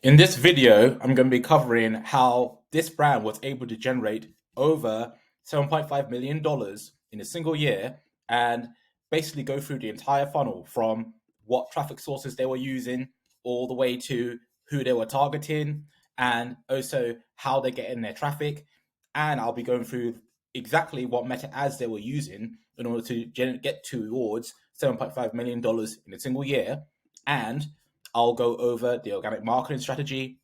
In this video, I'm going to be covering how this brand was able to generate over $7.5 million in a single year and basically go through the entire funnel from what traffic sources they were using all the way to who they were targeting and also how they're getting their traffic. And I'll be going through exactly what meta ads they were using in order to get towards $7.5 million in a single year. And I'll go over the organic marketing strategy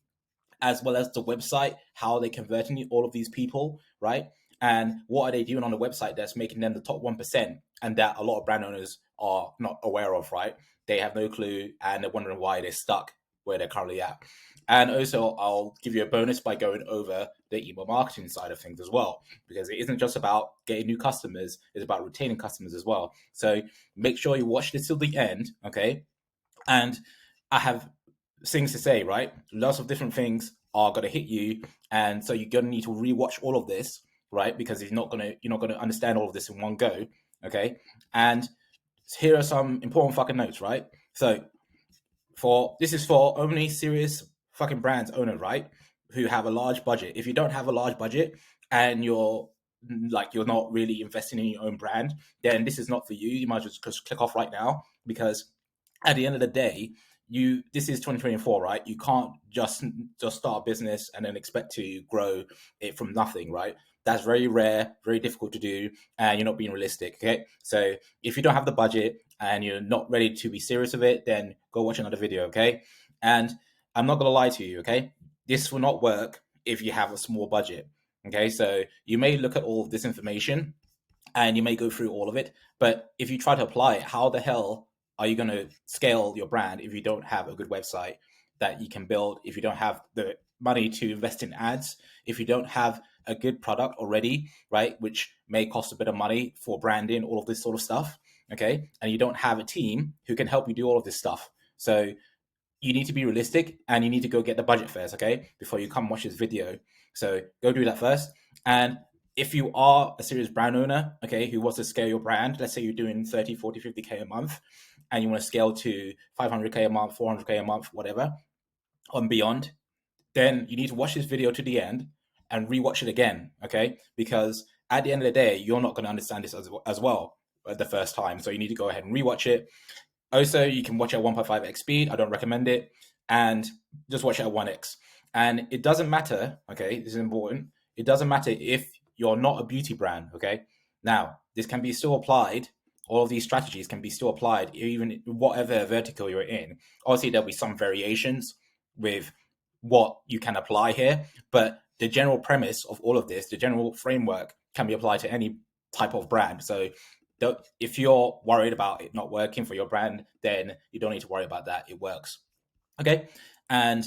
as well as the website, how they're converting all of these people, right? And what are they doing on the website that's making them the top 1% and that a lot of brand owners are not aware of, right? They have no clue and they're wondering why they're stuck where they're currently at. And also, I'll give you a bonus by going over the email marketing side of things as well, because it isn't just about getting new customers, it's about retaining customers as well. So make sure you watch this till the end, okay? And I have things to say, right? Lots of different things are gonna hit you, and so you're gonna need to rewatch all of this, right? Because you're not gonna understand all of this in one go, okay? And here are some important fucking notes, right? So for this is for only serious fucking brands owner, right? Who have a large budget. If you don't have a large budget and you're not really investing in your own brand, then this is not for you. You might just click off right now because at the end of the day, this is 2024, right? You can't just start a business and then expect to grow it from nothing, right? That's very rare, very difficult to do, and you're not being realistic. Okay, so if you don't have the budget and you're not ready to be serious with it, then go watch another video. Okay, and I'm not gonna lie to you. Okay, this will not work if you have a small budget. Okay, so you may look at all of this information and you may go through all of it, but if you try to apply it, how the hell are you going to scale your brand if you don't have a good website that you can build, if you don't have the money to invest in ads, if you don't have a good product already, right, which may cost a bit of money for branding, all of this sort of stuff, okay, and you don't have a team who can help you do all of this stuff. So you need to be realistic and you need to go get the budget first, okay, before you come watch this video. So go do that first. And if you are a serious brand owner, okay, who wants to scale your brand, let's say you're doing 30, 40, 50K a month and you want to scale to 500K a month, 400K a month, whatever, and beyond, then you need to watch this video to the end and rewatch it again, okay? Because at the end of the day, you're not going to understand this as well at the first time. So you need to go ahead and rewatch it. Also, you can watch it at 1.5x speed. I don't recommend it. And just watch it at 1x. And it doesn't matter, okay? This is important. It doesn't matter if you're not a beauty brand, okay? Now, this can be still applied. All of these strategies can be still applied, even whatever vertical you're in. Obviously, there'll be some variations with what you can apply here, but the general premise of all of this, the general framework, can be applied to any type of brand. So if you're worried about it not working for your brand, then you don't need to worry about that. It works. Okay. And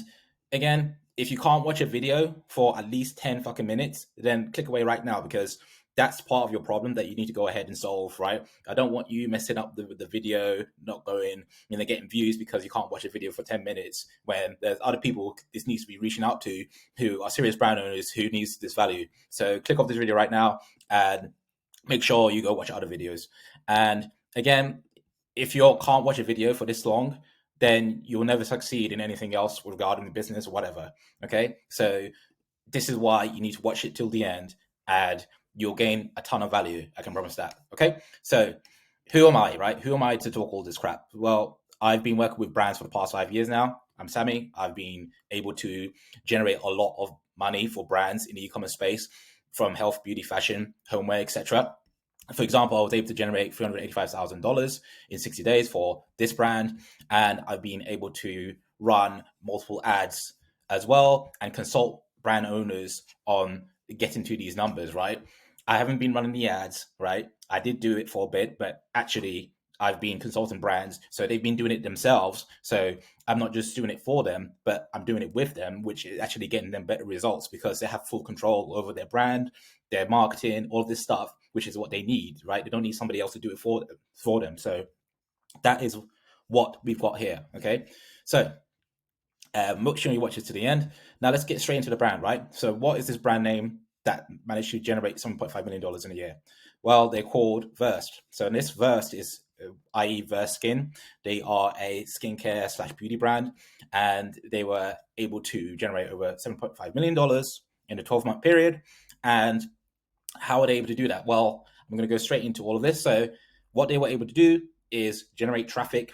again, if you can't watch a video for at least 10 fucking minutes, then click away right now because that's part of your problem that you need to go ahead and solve, right? I don't want you messing up the video, not going, getting views because you can't watch a video for 10 minutes when there's other people this needs to be reaching out to who are serious brand owners who needs this value. So click off this video right now and make sure you go watch other videos. And again, if you can't watch a video for this long, then you'll never succeed in anything else regarding the business or whatever. Okay. So this is why you need to watch it till the end and you'll gain a ton of value. I can promise that. Okay. So who am I, right? Who am I to talk all this crap? Well, I've been working with brands for the past 5 years now. I'm Sammy. I've been able to generate a lot of money for brands in the e-commerce space from health, beauty, fashion, homeware, etc. For example, I was able to generate $385,000 in 60 days for this brand, and I've been able to run multiple ads as well and consult brand owners on getting to these numbers, right? I haven't been running the ads, right? I did do it for a bit, but actually I've been consulting brands, so they've been doing it themselves. So I'm not just doing it for them, but I'm doing it with them, which is actually getting them better results because they have full control over their brand, their marketing, all of this stuff, which is what they need, right? They don't need somebody else to do it for them. So that is what we've got here. Okay, so make sure you watch it to the end. Now let's get straight into the brand, right? So what is this brand name that managed to generate $7.5 million in a year? Well, they're called Versed. So this Versed is i.e. Verse Skin. They are a skincare slash beauty brand, and they were able to generate over $7.5 million in a 12-month period. And how are they able to do that? Well, I'm going to go straight into all of this. So what they were able to do is generate traffic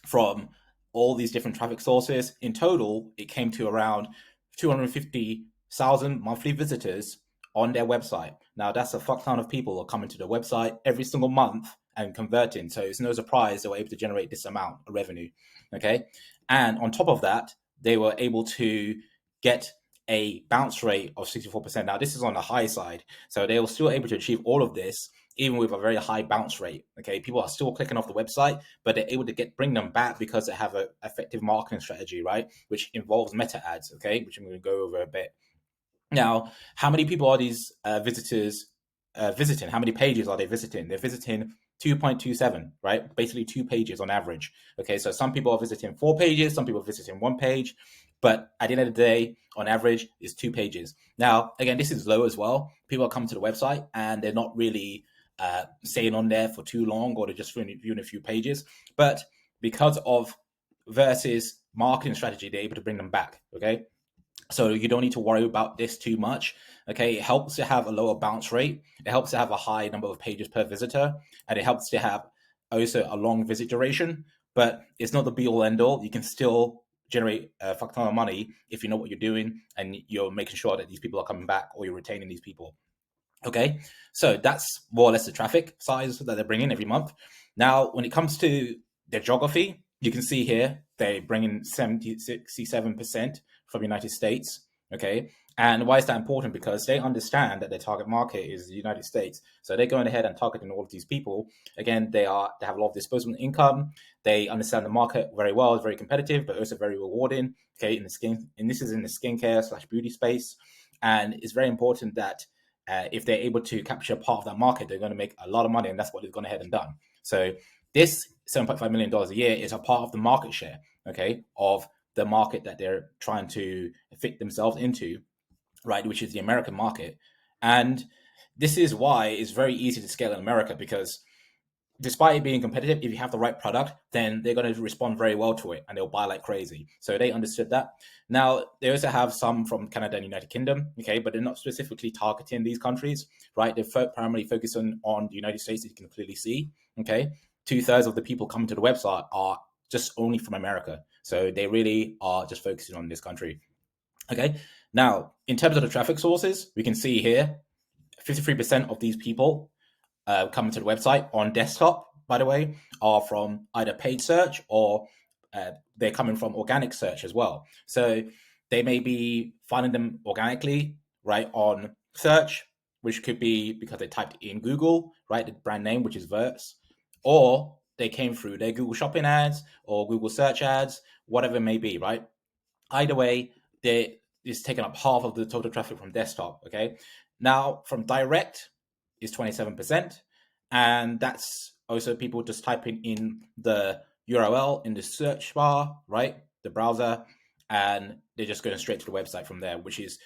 from all these different traffic sources. In total, it came to around 250,000 monthly visitors on their website. Now, that's a fuck ton of people are coming to the website every single month and converting. So it's no surprise they were able to generate this amount of revenue. Okay. And on top of that, they were able to get a bounce rate of 64%. Now, this is on the high side. So they were still able to achieve all of this, even with a very high bounce rate. Okay. People are still clicking off the website, but they're able to bring them back because they have an effective marketing strategy, right? Which involves meta ads. Okay. Which I'm going to go over a bit. Now, how many people are these visitors visiting? How many pages are they visiting? They're visiting 2.27, right? Basically 2 pages on average. Okay, so some people are visiting 4 pages, some people are visiting 1 page, but at the end of the day, on average, it's 2 pages. Now, again, this is low as well. People are coming to the website and they're not really staying on there for too long, or they're just viewing a few pages. But because of Verse's marketing strategy, they're able to bring them back. Okay. So you don't need to worry about this too much. Okay, it helps to have a lower bounce rate. It helps to have a high number of pages per visitor, and it helps to have also a long visit duration. But it's not the be all end all. You can still generate a fuck ton of money if you know what you're doing and you're making sure that these people are coming back, or you're retaining these people. Okay, so that's more or less the traffic size that they're bringing every month. Now, when it comes to their geography, you can see here they bring in 67% from the United States. Okay, and why is that important? Because they understand that their target market is the United States, so they're going ahead and targeting all of these people. Again, they have a lot of disposable income. They understand the market very well. It's very competitive, but also very rewarding. Okay, and this is in the skincare slash beauty space, and it's very important that if they're able to capture part of that market, they're going to make a lot of money, and that's what they've gone ahead and done. So this $7.5 million a year is a part of the market share, okay, of the market that they're trying to fit themselves into, right, which is the American market. And this is why it's very easy to scale in America, because despite it being competitive, if you have the right product, then they're going to respond very well to it and they'll buy like crazy. So they understood that. Now, they also have some from Canada and United Kingdom, okay, but they're not specifically targeting these countries, right? They're primarily focusing on the United States, as you can clearly see, okay? 2/3 of the people coming to the website are just only from America. So they really are just focusing on this country, okay? Now, in terms of the traffic sources, we can see here, 53% of these people coming to the website on desktop, by the way, are from either paid search or they're coming from organic search as well. So they may be finding them organically, right, on search, which could be because they typed in Google, right, the brand name, which is Verse, or they came through their Google Shopping ads or Google search ads, whatever it may be, right? Either way, it's taking up half of the total traffic from desktop, okay? Now, from direct is 27%, and that's also people just typing in the URL in the search bar, right, the browser, and they're just going straight to the website from there, which is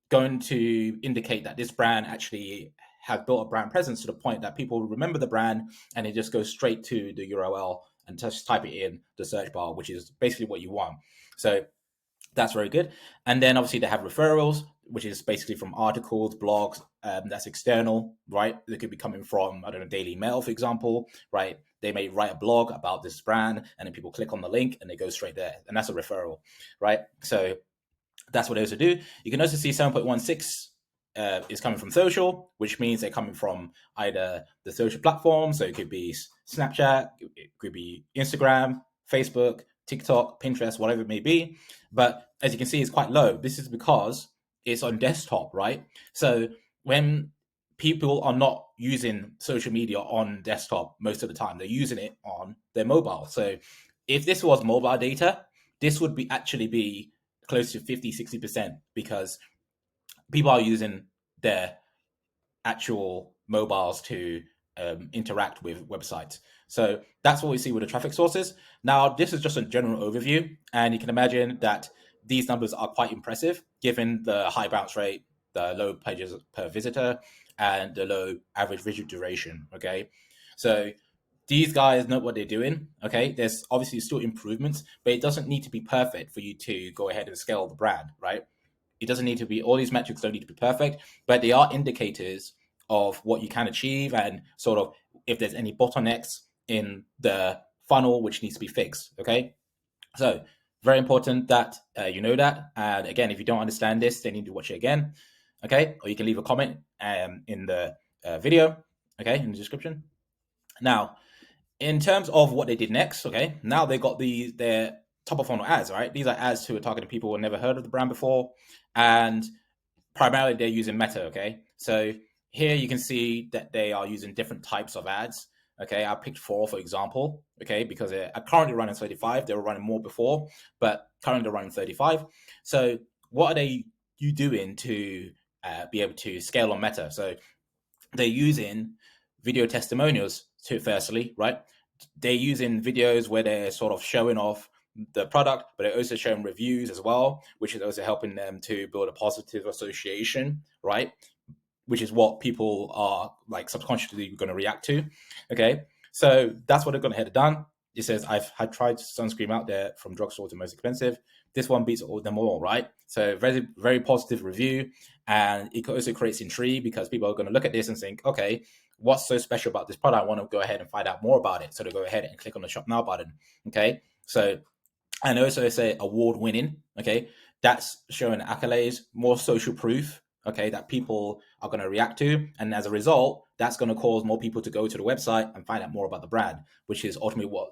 going to indicate that this brand actually has built a brand presence to the point that people remember the brand and they just go straight to the URL and just type it in the search bar, which is basically what you want. So that's very good. And then obviously they have referrals, which is basically from articles, blogs, that's external, right? They could be coming from, I don't know, Daily Mail, for example, right? They may write a blog about this brand and then people click on the link and they go straight there. And that's a referral, right? So that's what they also do. You can also see 7.16 is coming from social, which means they're coming from either the social platform. So it could be Snapchat, it could be Instagram, Facebook, TikTok, Pinterest, whatever it may be. But as you can see, it's quite low. This is because it's on desktop, right? So when people are not using social media on desktop most of the time, they're using it on their mobile. So if this was mobile data, this would be actually be close to 50-60%, because people are using their actual mobiles to interact with websites. So that's what we see with the traffic sources. Now, this is just a general overview, and you can imagine that these numbers are quite impressive given the high bounce rate, the low pages per visitor, and the low average visit duration. Okay, so these guys know what they're doing. Okay, there's obviously still improvements, but it doesn't need to be perfect for you to go ahead and scale the brand, right? It doesn't need to be, all these metrics don't need to be perfect, but they are indicators of what you can achieve and sort of if there's any bottlenecks in the funnel which needs to be fixed. Okay, so very important that you know that. And again, if you don't understand this, then you need to watch it again. Okay, or you can leave a comment in the video. Okay, in the description. Now, in terms of what they did next, okay, now they got their top of funnel ads, right? These are ads who are targeting people who never heard of the brand before, and primarily they're using Meta. Okay, so here you can see that they are using different types of ads. Okay, I picked 4, for example. Okay, because they're currently running 35. They were running more before, but currently they're running 35. So what are you doing to be able to scale on Meta? So they're using video testimonials to, firstly, right? They're using videos where they're sort of showing off the product, but they're also showing reviews as well, which is also helping them to build a positive association, right? Which is what people are like subconsciously going to react to. Okay, so that's what they're going to have done. It says, I've tried sunscreen out there from drugstore to most expensive. This one beats all them all, right? So very, very positive review. And it also creates intrigue because people are going to look at this and think, okay, what's so special about this product? I want to go ahead and find out more about it. So they go ahead and click on the shop now button. Okay, so, and also say award winning. Okay, that's showing accolades, more social proof. Okay, that people are going to react to, and as a result, that's going to cause more people to go to the website and find out more about the brand, which is ultimately what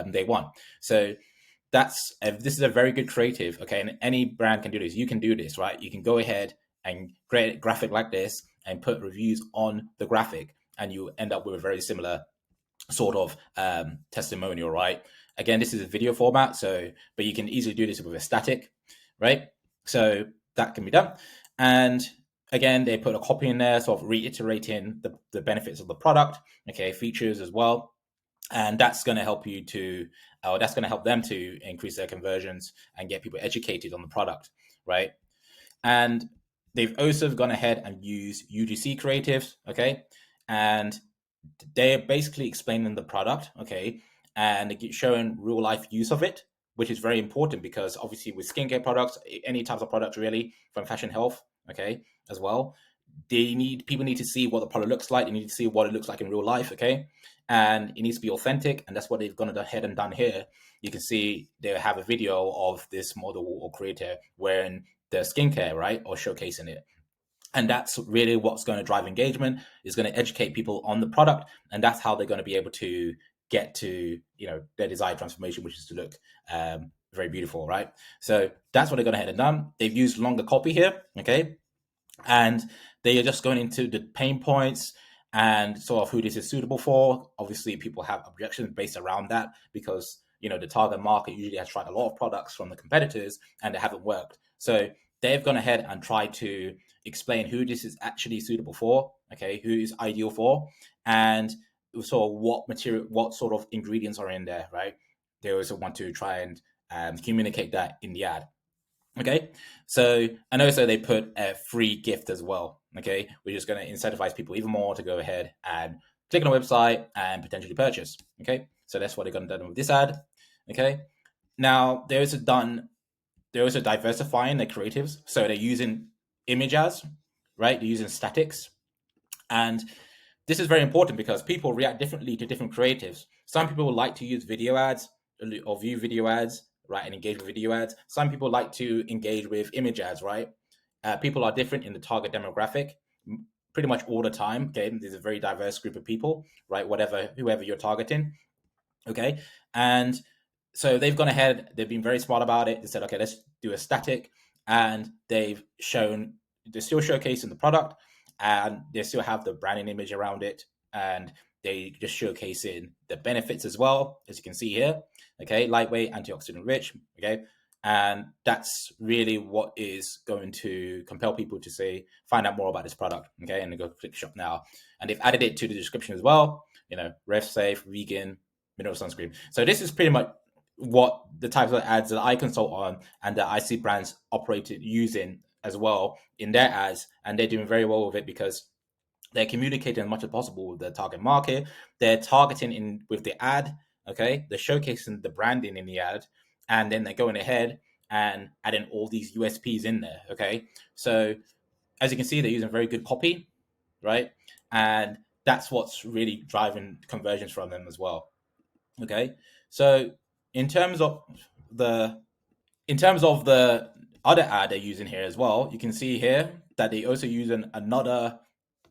they want. So this is a very good creative. Okay, and any brand can do this. You can do this, right? You can go ahead and create a graphic like this and put reviews on the graphic, and you end up with a very similar sort of testimonial, right? Again, this is a video format, so but you can easily do this with a static, right? So that can be done. And again, they put a copy in there, sort of reiterating the benefits of the product, okay, features as well. And that's going to help you to, that's going to help them to increase their conversions and get people educated on the product, right? And they've also gone ahead and used UGC creatives, okay? And they're basically explaining the product, okay, and showing real life use of it, which is very important because obviously with skincare products, any types of products really, from fashion health, okay, as well, people need to see what the product looks like. They need to see what it looks like in real life, okay, and it needs to be authentic, and that's what they've gone ahead and done here. You can see they have a video of this model or creator wearing the skincare, right, or showcasing it. And that's really what's going to drive engagement, is going to educate people on the product, and that's how they're going to be able to get to their desired transformation, which is to look very beautiful, right? So that's what they're going ahead and done. They've used longer copy here, okay, and they are just going into the pain points and sort of who this is suitable for. Obviously, people have objections based around that because the target market usually has tried a lot of products from the competitors and they haven't worked. So they've gone ahead and tried to explain who this is actually suitable for, okay, who is ideal for, and sort of what sort of ingredients are in there, right? They also want to try and communicate that in the ad. Okay, so and also they put a free gift as well, okay, which is going to incentivize people even more to go ahead and click on the website and potentially purchase. Okay, so that's what they're going to do with this ad. Okay, now they're also diversifying their creatives, so they're using image ads, right? They're using statics, and this is very important because people react differently to different creatives. Some people like to use video ads or view video ads, right, and engage with video ads. Some people like to engage with image ads, right? People are different in the target demographic pretty much all the time. Okay, there's a very diverse group of people, right? Whoever you're targeting, okay, and so they've gone ahead. They've been very smart about it. They said, okay, let's do a static, and they're still showcasing the product, and they still have the branding image around it, and they just showcasing the benefits as well, as you can see here. Okay, lightweight, antioxidant rich. Okay, and that's really what is going to compel people to say, find out more about this product. Okay, and they go click shop now, and they've added it to the description as well. Ref safe, vegan, mineral sunscreen. So this is pretty much what the types of ads that I consult on and that I see brands operated using as well in their ads, and they're doing very well with it because They're communicating as much as possible with their target market. They're targeting in with the ad. Okay, they're showcasing the branding in the ad, and then they're going ahead and adding all these USPs in there. Okay, so as you can see, they're using very good copy, right? And that's what's really driving conversions from them as well. Okay, so in terms of the in terms of the other ad they're using here as well, you can see here that they also use another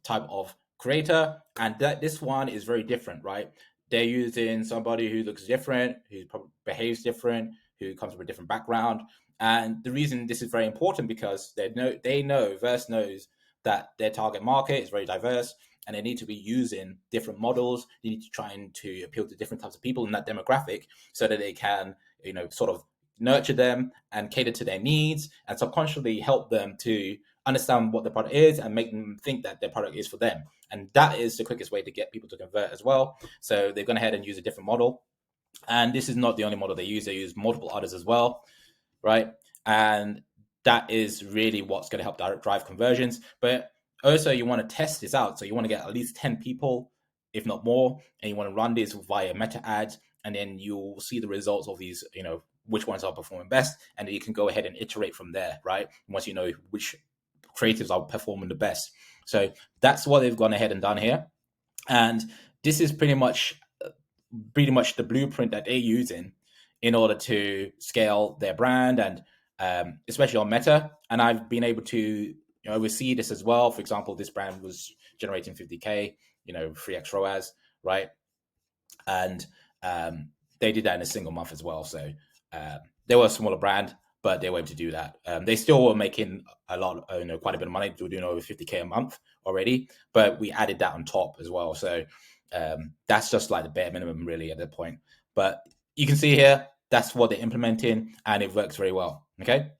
type of creator, and that this one is very different, right? They're using somebody who looks different, who behaves different, who comes from a different background. And the reason this is very important because Verse knows that their target market is very diverse, and they need to be using different models. They need to try and to appeal to different types of people in that demographic so that they can, sort of nurture them and cater to their needs and subconsciously help them to understand what the product is and make them think that their product is for them. And that is the quickest way to get people to convert as well. So they've gone ahead and used a different model. And this is not the only model they use multiple others as well, right? And that is really what's going to help drive conversions. But also, you want to test this out. So you want to get at least 10 people, if not more, and you want to run this via meta ads, and then you'll see the results of these, which ones are performing best, and then you can go ahead and iterate from there, right? Once you know which creatives are performing the best. So that's what they've gone ahead and done here. And this is pretty much the blueprint that they're using in order to scale their brand, and especially on Meta. And I've been able to oversee this as well. For example, this brand was generating 50K, 3x ROAS, right? And they did that in a single month as well. So they were a smaller brand, but they were able to do that. They still were making a lot, quite a bit of money. They were doing over 50K a month already, but we added that on top as well. So that's just like the bare minimum really at that point. But you can see here, that's what they're implementing, and it works very well. Okay.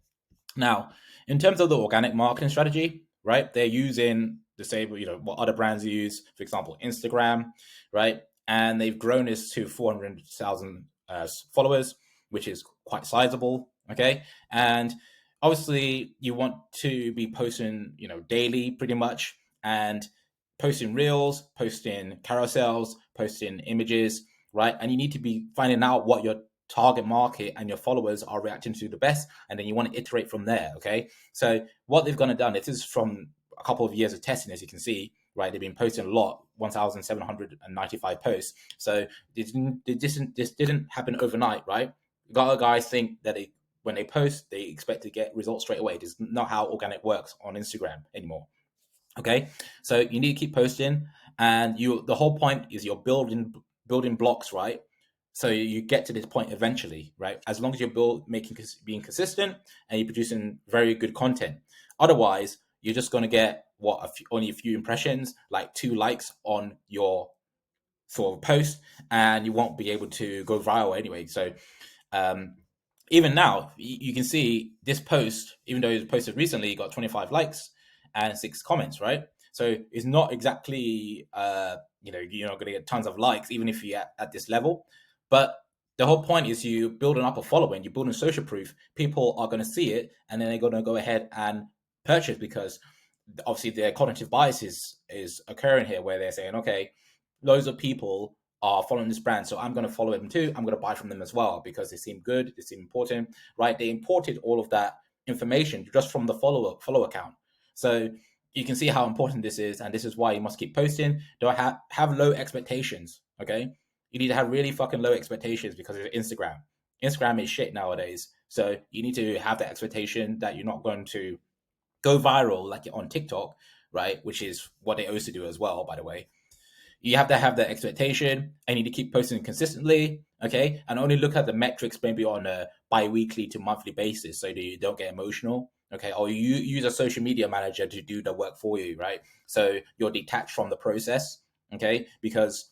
Now, in terms of the organic marketing strategy, right? They're using the same, what other brands use, for example, Instagram, right? And they've grown this to 400,000 followers, which is quite sizable. Okay. And obviously you want to be posting, daily pretty much, and posting reels, posting carousels, posting images, right? And you need to be finding out what your target market and your followers are reacting to the best, and then you want to iterate from there. Okay. So what they've gone and done, this is from a couple of years of testing, as you can see, right? They've been posting a lot, 1,795 posts. So this didn't happen overnight, right? A lot of guys think that when they post, they expect to get results straight away. This is not how organic works on Instagram anymore. Okay, so you need to keep posting, and the whole point is you're building blocks, right? So you get to this point eventually, right? As long as you're being consistent and you're producing very good content. Otherwise, you're just going to get only a few impressions, like 2 likes on your sort of post, and you won't be able to go viral anyway. So even now, you can see this post, even though it was posted recently, got 25 likes and 6 comments, right? So it's not exactly, you're not going to get tons of likes, even if you're at this level. But the whole point is you building up a following, you're building social proof. People are going to see it, and then they're going to go ahead and purchase, because obviously their cognitive bias is occurring here, where they're saying, okay, loads of people are following this brand, so I'm going to follow them too. I'm going to buy from them as well because they seem good, they seem important, right? They imported all of that information just from the follow account. So you can see how important this is, and this is why you must keep posting. Don't have low expectations, okay? You need to have really fucking low expectations because of Instagram. Instagram is shit nowadays. So you need to have that expectation that you're not going to go viral like on TikTok, right? Which is what they also do as well, by the way. You have to have that expectation, and you need to keep posting consistently, okay? And only look at the metrics maybe on a bi-weekly to monthly basis so that you don't get emotional, okay? Or you use a social media manager to do the work for you, right? So you're detached from the process, okay? Because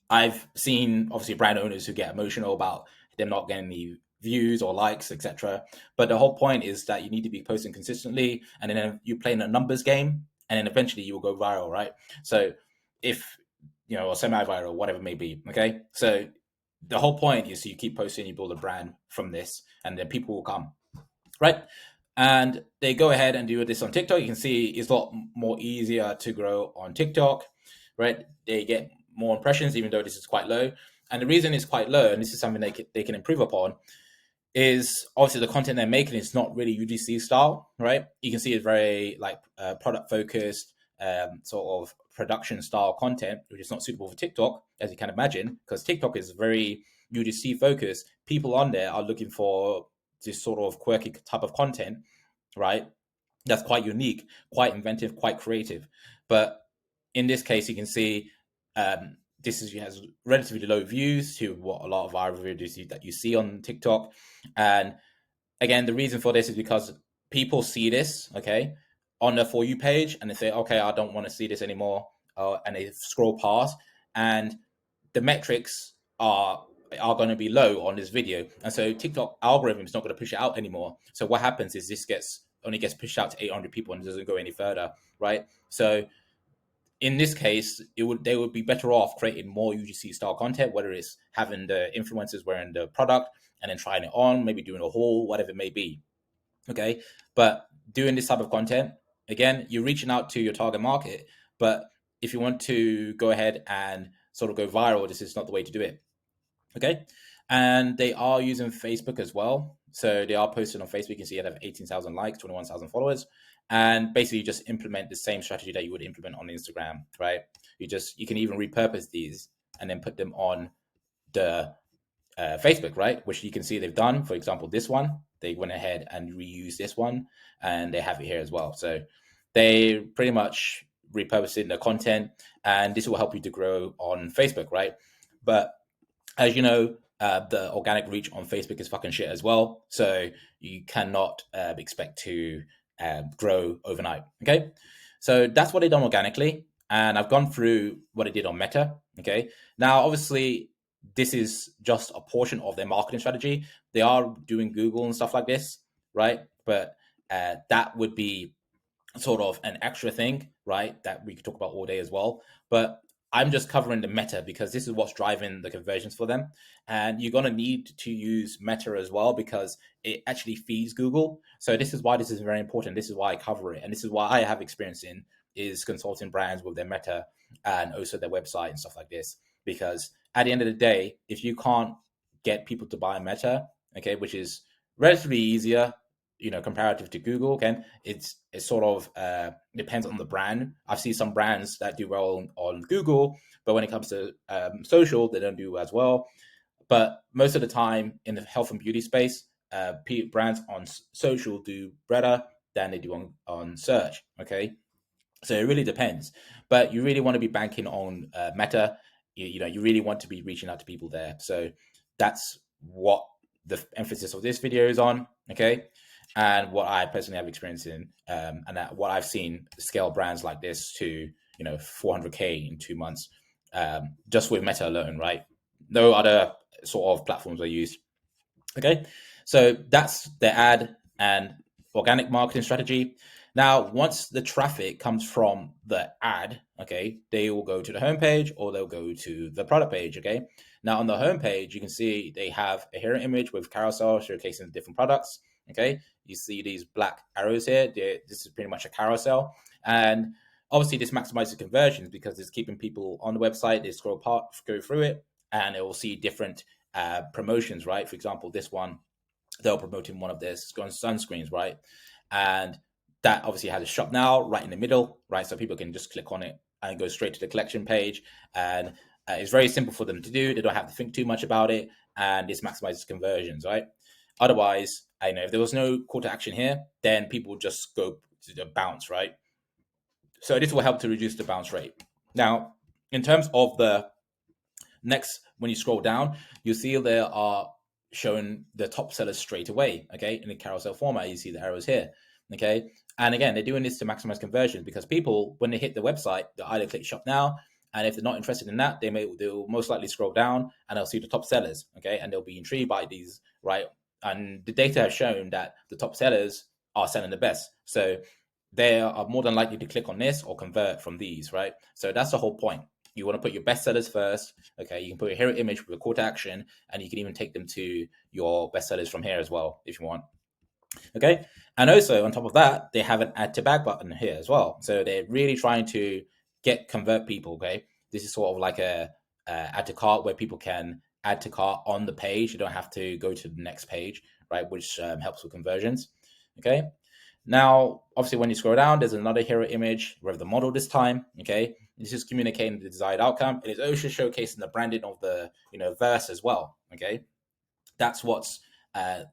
I've seen obviously brand owners who get emotional about them not getting the views or likes, etc. But the whole point is that you need to be posting consistently, and then you play in a numbers game, and then eventually you will go viral, right? So if or semi-viral, whatever it may be, okay? So the whole point is you keep posting, you build a brand from this, and then people will come, right? And they go ahead and do this on TikTok. You can see it's a lot more easier to grow on TikTok, right? They get more impressions, even though this is quite low. And the reason it's quite low, and this is something they can improve upon, is obviously the content they're making is not really UGC style, right? You can see it's very like product focused, sort of production style content, which is not suitable for TikTok, as you can imagine, because TikTok is very UGC focused. People on there are looking for this sort of quirky type of content, right? That's quite unique, quite inventive, quite creative. But in this case, you can see this has relatively low views to what a lot of viral videos that you see on TikTok. And again, the reason for this is because people see this, okay, on their For You page, and they say, okay, I don't want to see this anymore, and they scroll past, and the metrics are going to be low on this video, and so TikTok algorithm is not going to push it out anymore. So what happens is this only gets pushed out to 800 people and doesn't go any further, right? So in this case, they would be better off creating more UGC style content, whether it's having the influencers wearing the product and then trying it on, maybe doing a haul, whatever it may be. Okay, but doing this type of content, again, you're reaching out to your target market, but if you want to go ahead and sort of go viral, this is not the way to do it. Okay, and they are using Facebook as well. So they are posting on Facebook. You can see it have 18,000 likes, 21,000 followers, and basically you just implement the same strategy that you would implement on Instagram, right? You can even repurpose these and then put them on the Facebook, right? Which you can see they've done. For example, this one, they went ahead and reused this one, and they have it here as well. So they pretty much repurposing the content, and this will help you to grow on Facebook, right? But as you know, the organic reach on Facebook is fucking shit as well. So you cannot expect to grow overnight. Okay, so that's what they done organically, and I've gone through what they did on Meta. Okay, now obviously this is just a portion of their marketing strategy. They are doing Google and stuff like this, right? But that would be sort of an extra thing, right? That we could talk about all day as well. But I'm just covering the Meta because this is what's driving the conversions for them. And you're going to need to use Meta as well because it actually feeds Google. So this is why this is very important. This is why I cover it. And this is why I have experience in is consulting brands with their Meta and also their website and stuff like this. Because at the end of the day, if you can't get people to buy Meta, okay, which is relatively easier, comparative to Google, okay, it sort of depends on the brand. I've seen some brands that do well on Google, but when it comes to social, they don't do as well. But most of the time in the health and beauty space, brands on social do better than they do on search, okay? So it really depends. But you really want to be banking on Meta. You really want to be reaching out to people there. So that's what the emphasis of this video is on, okay? And what I personally have experience in, and what I've seen scale brands like this to 400K in 2 months, just with Meta alone, right? No other sort of platforms are used. Okay, so that's the ad and organic marketing strategy. Now, once the traffic comes from the ad, okay, they will go to the homepage or they'll go to the product page. Okay, now on the homepage, you can see they have a hero image with carousel showcasing different products. Okay, you see these black arrows here. This is pretty much a carousel, and obviously this maximizes conversions because it's keeping people on the website. They go through it, and it will see different promotions, right? For example, this one, they're promoting one of their sunscreens, right? And that obviously has a shop now right in the middle, right? So people can just click on it and go straight to the collection page. And it's very simple for them to do. They don't have to think too much about it. And this maximizes conversions, right? Otherwise, I know if there was no call to action here, then people would just go to the bounce, right? So this will help to reduce the bounce rate. Now, in terms of the next, when you scroll down, you'll see there are showing the top sellers straight away, okay? In the carousel format, you see the arrows here, okay? And again, they're doing this to maximize conversions because people, when they hit the website, they'll either click shop now, and if they're not interested in that, they'll most likely scroll down and they'll see the top sellers, okay? And they'll be intrigued by these, right? And the data has shown that the top sellers are selling the best. So they are more than likely to click on this or convert from these, right? So that's the whole point. You want to put your best sellers first. Okay, you can put your hero image with a call to action, and you can even take them to your best sellers from here as well if you want. Okay, And also on top of that, they have an add to bag button here as well. So they're really trying to convert people. Okay, this is sort of like a add to cart where people can add to cart on the page. You don't have to go to the next page, right? Which helps with conversions. Okay. Now, obviously, when you scroll down, there's another hero image with the model this time. Okay, this is communicating the desired outcome. It is also showcasing the branding of the verse as well. Okay, that's what's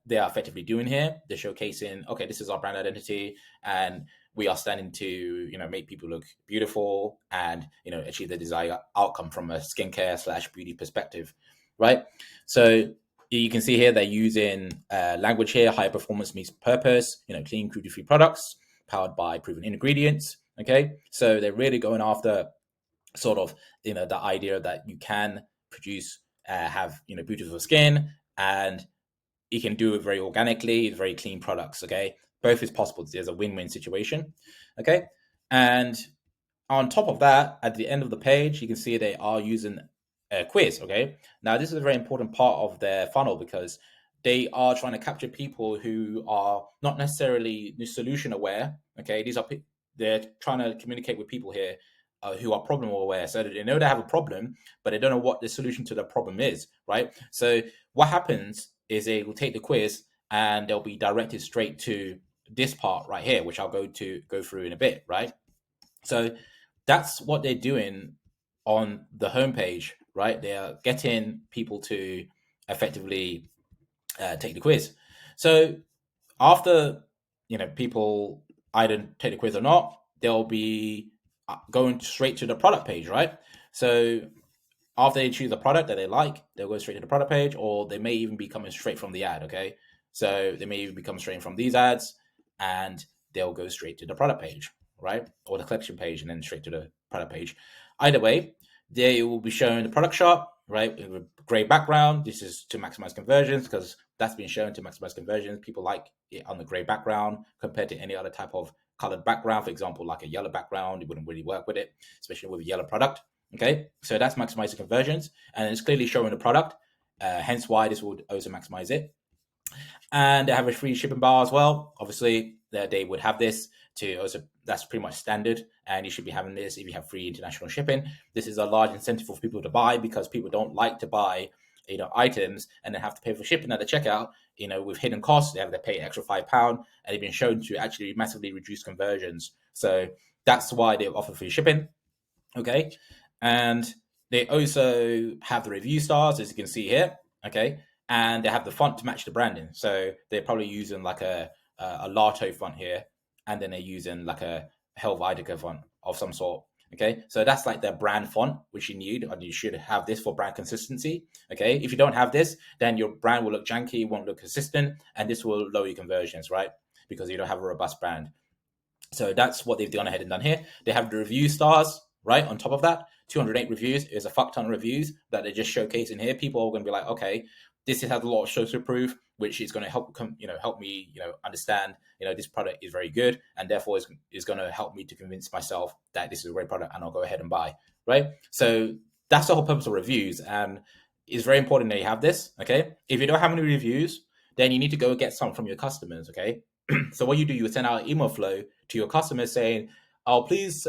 they are effectively doing here. They're showcasing, okay, this is our brand identity, and we are standing to make people look beautiful and achieve the desired outcome from a skincare / beauty perspective, right? So you can see here they're using language here. High performance meets purpose. Clean, cruelty-free products powered by proven ingredients. Okay, so they're really going after sort of the idea that you can produce have beautiful skin, and you can do it very organically, very clean products. Okay, both is possible. There's a win-win situation. Okay, and on top of that, at the end of the page, you can see they are using a quiz. Okay, now this is a very important part of their funnel because they are trying to capture people who are not necessarily solution aware. Okay, they're trying to communicate with people here who are problem aware, so that they know they have a problem, but they don't know what the solution to the problem is, right? So what happens is they will take the quiz and they'll be directed straight to this part right here, which I'll go through in a bit, right? So that's what they're doing on the homepage, right? They are getting people to effectively take the quiz. So after people either take the quiz or not, they'll be going straight to the product page, right? So after they choose a product that they like, they'll go straight to the product page, or they may even be coming straight from the ad. Okay, so they may even be coming straight from these ads, and they'll go straight to the product page, right, or the collection page, and then straight to the product page. Either way, they will be showing the product shop, right, with a gray background. This is to maximize conversions because that's been shown to maximize conversions. People like it on the gray background compared to any other type of colored background. For example, like a yellow background, it wouldn't really work with it, especially with a yellow product. Okay, so that's maximizing conversions, and it's clearly showing the product. Hence why this would also maximize it. And they have a free shipping bar as well. Obviously, they would have this to also, that's pretty much standard, and you should be having this if you have free international shipping. This is a large incentive for people to buy because people don't like to buy items and then have to pay for shipping at the checkout. With hidden costs, they have to pay an extra £5, and they've been shown to actually massively reduce conversions. So that's why they offer free shipping. Okay, and they also have the review stars, as you can see here. Okay, and they have the font to match the branding. So they're probably using like a Lato font here, and then they're using like a Helvetica font of some sort. Okay, so that's like their brand font, which you need, and you should have this for brand consistency. Okay, if you don't have this, then your brand will look janky, won't look consistent, and this will lower your conversions, right? Because you don't have a robust brand. So that's what they've gone ahead and done here. They have the review stars, right? On top of that, 208 reviews is a fuck ton of reviews that they're just showcasing here. People are going to be like, okay, this has a lot of social proof, which is going to help me understand this product is very good, and therefore is going to help me to convince myself that this is a great product, and I'll go ahead and buy, right? So that's the whole purpose of reviews, and it's very important that you have this. Okay, if you don't have any reviews, then you need to go get some from your customers. Okay, so what you send out an email flow to your customers saying, "Oh, please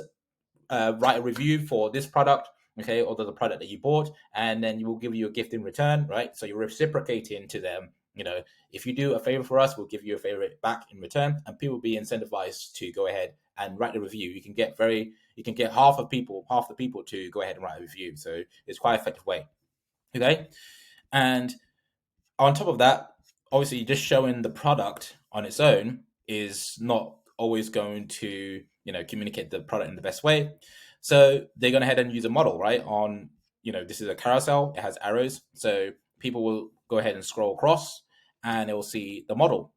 write a review for this product, okay, or the product that you bought," and then we'll give you a gift in return, right? So you're reciprocating to them. If you do a favor for us, we'll give you a favor back in return, and people will be incentivized to go ahead and write a review. You can get half the people to go ahead and write a review. So it's quite an effective way. Okay, and on top of that, obviously, just showing the product on its own is not always going to communicate the product in the best way. So they're going ahead and use a model, right? On this is a carousel, it has arrows, so people will go ahead and scroll across and they will see the model.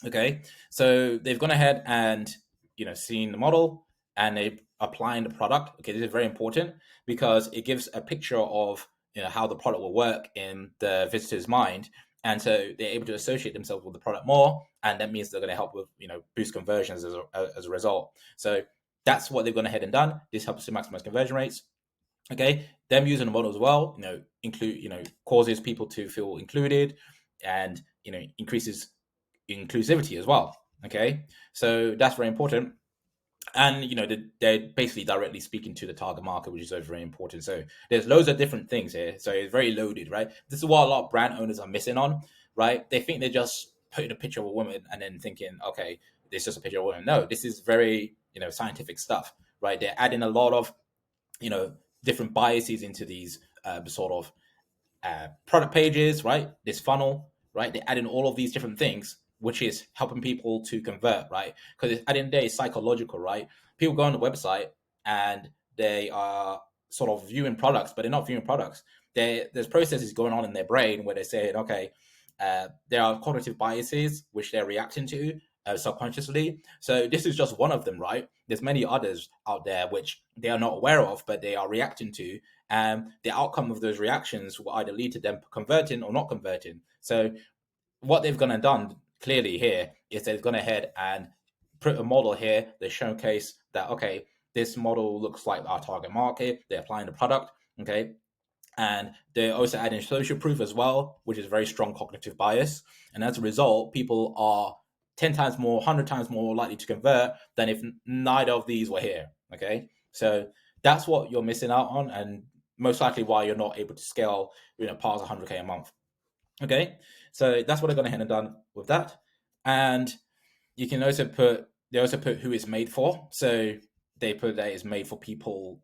Okay, so they've gone ahead and seen the model, and they applying the product. Okay, this is very important because it gives a picture of how the product will work in the visitor's mind, and so they're able to associate themselves with the product more, and that means they're going to help with boost conversions as a result. So that's what they've gone ahead and done. This helps to maximize conversion rates. Okay, them using the model as well, causes people to feel included, and increases inclusivity as well. Okay, so that's very important. And they're basically directly speaking to the target market, which is also very important. So there's loads of different things here. So it's very loaded, right? This is what a lot of brand owners are missing on, right? They think they're just putting a picture of a woman and then thinking, okay, this is just a picture of a woman. No, this is very scientific stuff, right? They're adding a lot of you know different biases into these sort of product pages, right? This funnel, right? They're adding all of these different things, which is helping people to convert, right? Because at the end of the day, it's psychological, right? People go on the website and they are sort of viewing products, but they're not viewing products. There's processes going on in their brain where they're saying, okay, there are cognitive biases which they're reacting to subconsciously. So this is just one of them, right? There's many others out there which they are not aware of, but they are reacting to, and the outcome of those reactions will either lead to them converting or not converting. So what they've gone and done clearly here is they've gone ahead and put a model here. They showcase that, okay, this model looks like our target market. They're applying the product, okay, and they're also adding social proof as well, which is very strong cognitive bias. And as a result, people are 10 times more, 100 times more likely to convert than if neither of these were here. Okay. So that's what you're missing out on, and most likely why you're not able to scale, past 100K a month. Okay. So that's what they're going ahead and done with that. And you can also they also put who it's made for. So they put that it's made for people,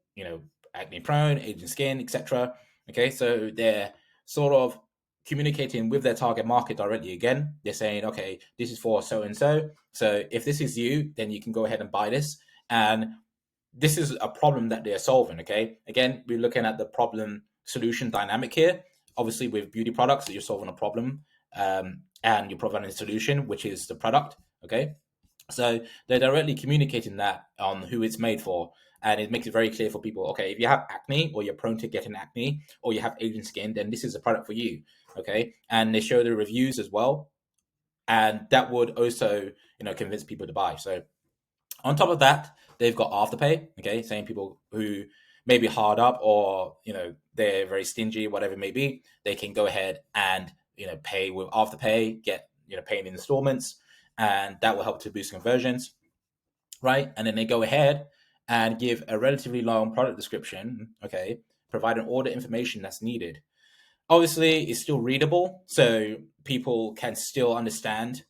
acne prone, aging skin, etc. Okay, so they're sort of communicating with their target market directly again. They're saying, okay, this is for so and so. So if this is you, then you can go ahead and buy this. And this is a problem that they're solving. Okay, again, we're looking at the problem solution dynamic here. Obviously, with beauty products, that you're solving a problem, and you're providing a solution, which is the product. Okay, so they're directly communicating that on who it's made for. And it makes it very clear for people, okay, if you have acne or you're prone to getting acne or you have aging skin, then this is a product for you. Okay. And they show the reviews as well. And that would also, convince people to buy. So on top of that, they've got Afterpay, okay, saying people who may be hard up or, they're very stingy, whatever it may be, they can go ahead and, pay with Afterpay, get, paying in installments, and that will help to boost conversions, right? And then they go ahead and give a relatively long product description, okay, providing all the information that's needed. Obviously, it's still readable, so people can still understand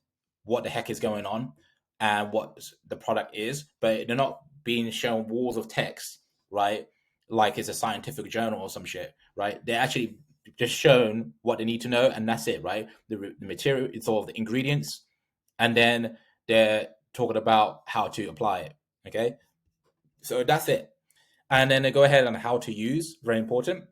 what the heck is going on and what the product is, but they're not being shown walls of text, right? Like it's a scientific journal or some shit, right? They're actually just shown what they need to know, and that's it, right? The material, it's all the ingredients, and then they're talking about how to apply it, okay? So that's it. And then they go ahead on how to use, very important,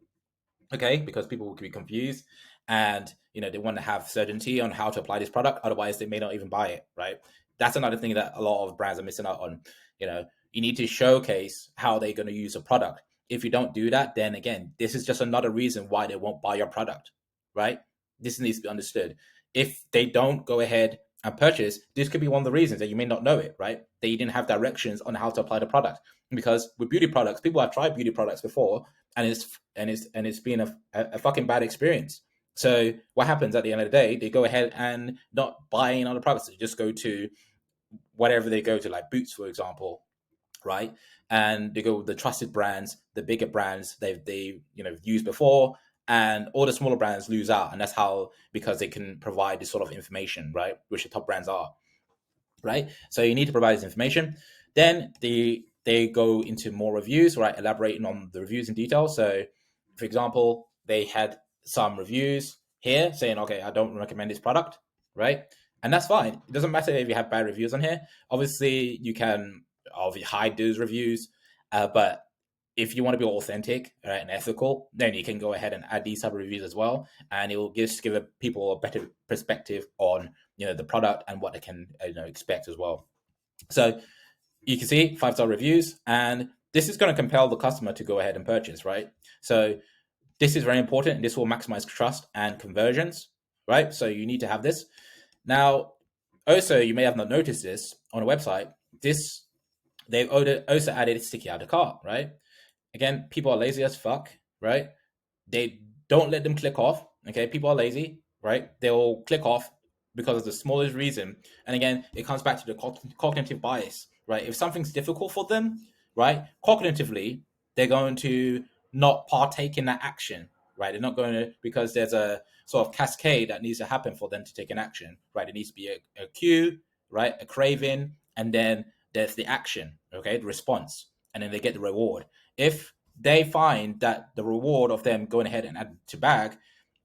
okay, because people will be confused and they want to have certainty on how to apply this product, otherwise they may not even buy it, right? That's another thing that a lot of brands are missing out on. You need to showcase how they're going to use a product. If you don't do that, then again, this is just another reason why they won't buy your product, right? This needs to be understood. If they don't go ahead and purchase, this could be one of the reasons that you may not know it, right? That you didn't have directions on how to apply the product. Because with beauty products, people have tried beauty products before, and it's been a fucking bad experience. So what happens at the end of the day? They go ahead and not buying other products. They just go to whatever they go to, like Boots, for example, right? And they go with the trusted brands, the bigger brands they used before, and all the smaller brands lose out. And that's how, because they can provide this sort of information, right? Which the top brands are, right? So you need to provide this information. Then they go into more reviews, right? Elaborating on the reviews in detail. So, for example, they had some reviews here saying, okay, I don't recommend this product, right? And that's fine. It doesn't matter if you have bad reviews on here. Obviously, you can hide those reviews, but if you want to be authentic, right, and ethical, then you can go ahead and add these type of reviews as well, and it will just give people a better perspective on the product and what they can expect as well. So you can see 5-star reviews, and this is going to compel the customer to go ahead and purchase, right? So this is very important, and this will maximize trust and conversions, right? So you need to have this. Now, also, you may have not noticed this on a website. They've also added sticky out of cart, right? Again, people are lazy as fuck, right? They don't let them click off. Okay, people are lazy, right? They'll click off because of the smallest reason. And again, it comes back to the cognitive bias, right? If something's difficult for them, right, cognitively, they're going to not partake in that action, right? They're not going to, because there's a sort of cascade that needs to happen for them to take an action, right? It needs to be a cue, right, a craving, and then there's the action, okay, the response, and then they get the reward. If they find that the reward of them going ahead and add to bag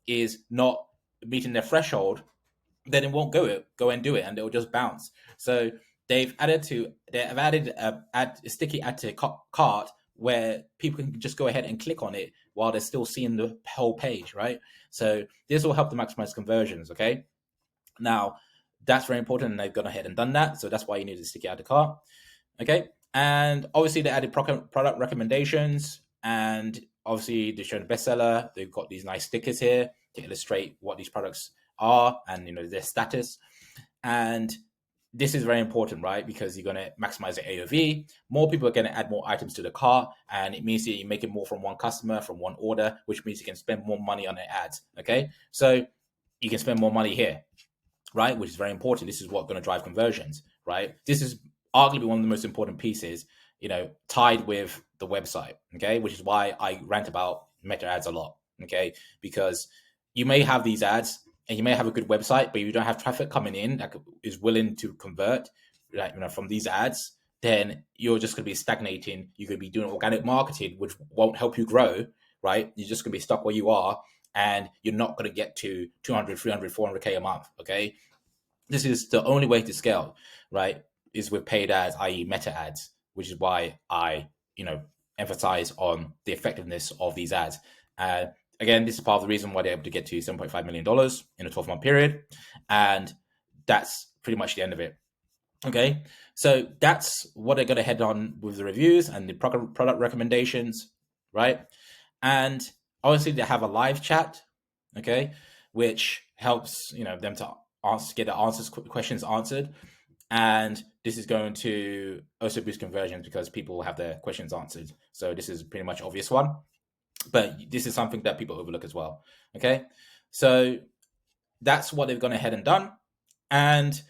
is not meeting their threshold, then it won't go and do it, and it'll just bounce. So they've added a sticky add to cart where people can just go ahead and click on it while they're still seeing the whole page, right? So this will help to maximize conversions. Okay, now that's very important, and they've gone ahead and done that. So that's why you need to sticky add to cart. Okay, and obviously they added product recommendations, and obviously they showed the bestseller. They've got these nice stickers here to illustrate what these products are and their status. And this is very important, right? Because you're going to maximize the AOV. More people are going to add more items to the cart, and it means that you make it more from one customer, from one order, which means you can spend more money on their ads. Okay, so you can spend more money here, right? Which is very important. This is what's going to drive conversions, right? This is arguably one of the most important pieces, tied with the website. Okay, which is why I rant about meta ads a lot. Okay, because you may have these ads and you may have a good website, but you don't have traffic coming in that is willing to convert, from these ads, then you're just going to be stagnating. You could be doing organic marketing, which won't help you grow, right? You're just going to be stuck where you are, and you're not going to get to 200, 300, 400K a month, okay? This is the only way to scale, right? Is with paid ads, i.e. meta ads, which is why I, emphasize on the effectiveness of these ads. Again, this is part of the reason why they're able to get to $7.5 million in a 12-month period. And that's pretty much the end of it. Okay, so that's what they're going to head on with the reviews and the product recommendations, right? And obviously they have a live chat, okay, which helps, them to get the questions answered. And this is going to also boost conversions because people will have their questions answered. So this is pretty much obvious one. But this is something that people overlook as well. Okay, so that's what they've gone ahead and done. And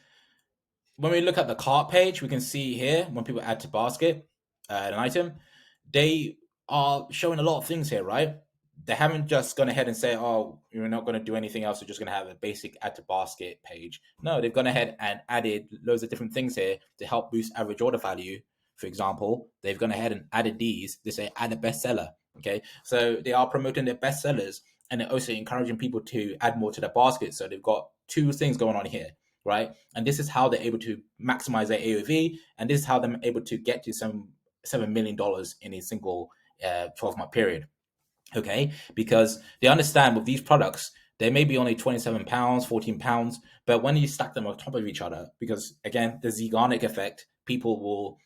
when we look at the cart page, we can see here when people add to basket an item, they are showing a lot of things here, right? They haven't just gone ahead and say, oh, you're not going to do anything else. You're just going to have a basic add to basket page. No, they've gone ahead and added loads of different things here to help boost average order value. For example, they've gone ahead and added these. They say add a bestseller. Okay, so they are promoting their best sellers, and they're also encouraging people to add more to their basket. So they've got two things going on here, right? And this is how they're able to maximize their AOV, and this is how they're able to get to $7 million in a single 12-month period. Okay, because they understand with these products, they may be only £27, £14, but when you stack them on top of each other, because again, the Zeigarnik effect, people will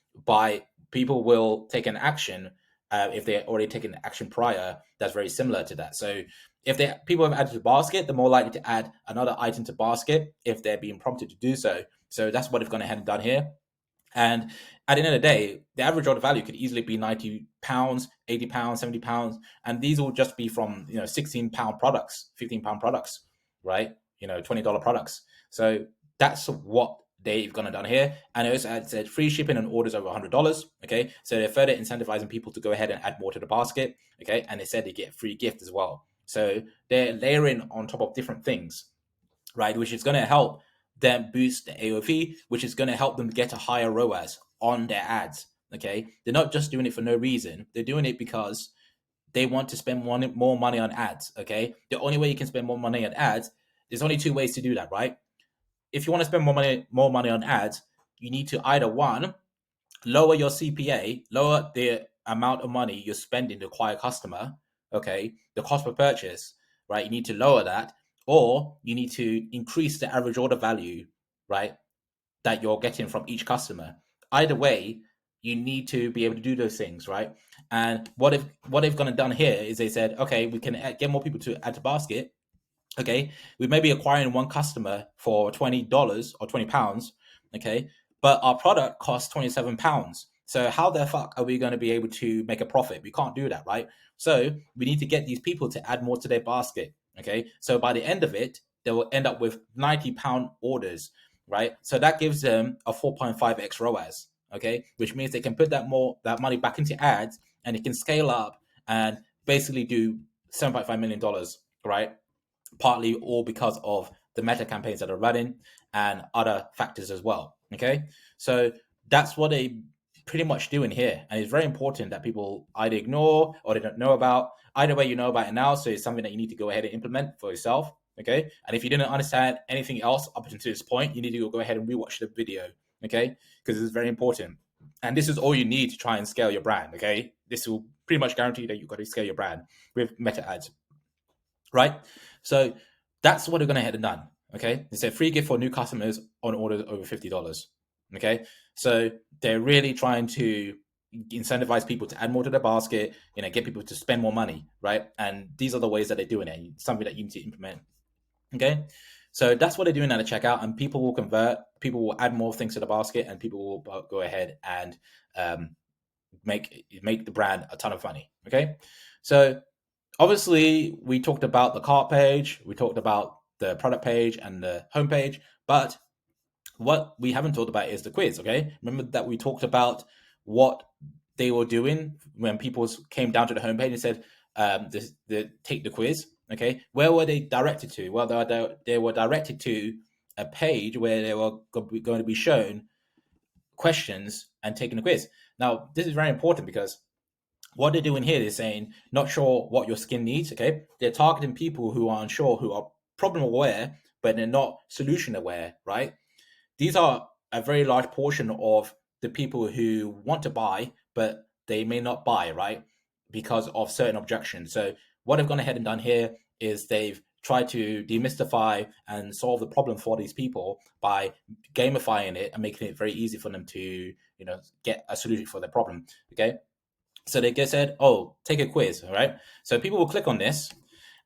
take an action if they're already taken action prior, that's very similar to that. So if people have added to basket, they're more likely to add another item to basket if they're being prompted to do so. So that's what they've gone ahead and done here. And at the end of the day, the average order value could easily be £90, £80, £70, and these will just be from £16 products, £15 products, right? $20 products. So that's what they've gone and done here. And it also said free shipping on orders over $100. Okay, so they're further incentivizing people to go ahead and add more to the basket. Okay, and they said they get a free gift as well. So they're layering on top of different things, right? Which is going to help them boost the AOV, which is going to help them get a higher ROAS on their ads. Okay, they're not just doing it for no reason. They're doing it because they want to spend more money on ads. Okay, the only way you can spend more money on ads, there's only two ways to do that, right? If you want to spend more money on ads, you need to either one, lower your CPA, lower the amount of money you're spending to acquire a customer. Okay, the cost per purchase, right? You need to lower that, or you need to increase the average order value, right, that you're getting from each customer. Either way, you need to be able to do those things, right? And what they've gone and done here is they said, okay, we can get more people to add to basket. Okay, we may be acquiring one customer for $20 or £20. Okay, but our product costs £27. So how the fuck are we going to be able to make a profit? We can't do that, right? So we need to get these people to add more to their basket. Okay, so by the end of it, they will end up with £90 orders, right? So that gives them a 4.5x ROAS, okay, which means they can put that money back into ads, and it can scale up and basically do $7.5 million, right? Partly all because of the meta campaigns that are running and other factors as well. Okay, so that's what they pretty much doing here, and it's very important that people either ignore or they don't know about. Either way, you know about it now, so it's something that you need to go ahead and implement for yourself. Okay, and if you didn't understand anything else up until this point, you need to go ahead and rewatch the video. Okay, because it's very important, and this is all you need to try and scale your brand. Okay, this will pretty much guarantee that you've got to scale your brand with meta ads, right? So that's what they're going to head and done. Okay, it's a free gift for new customers on orders over $50. Okay, so they're really trying to incentivize people to add more to their basket, get people to spend more money, right? And these are the ways that they're doing it. Something that you need to implement. Okay, so that's what they're doing at the checkout, and people will convert. People will add more things to the basket, and people will go ahead and make the brand a ton of money. Okay, so obviously, we talked about the cart page, we talked about the product page and the home page, but what we haven't talked about is the quiz, okay? Remember that we talked about what they were doing when people came down to the homepage and said, take the quiz, okay? Where were they directed to? Well, they were directed to a page where they were going to be shown questions and taking the quiz. Now, this is very important because what they're doing here is saying, not sure what your skin needs, okay? They're targeting people who are unsure, who are problem aware, but they're not solution aware, right? These are a very large portion of the people who want to buy, but they may not buy, right? Because of certain objections. So what they've gone ahead and done here is they've tried to demystify and solve the problem for these people by gamifying it and making it very easy for them to, get a solution for their problem, okay? So they just said, oh, take a quiz, all right? So people will click on this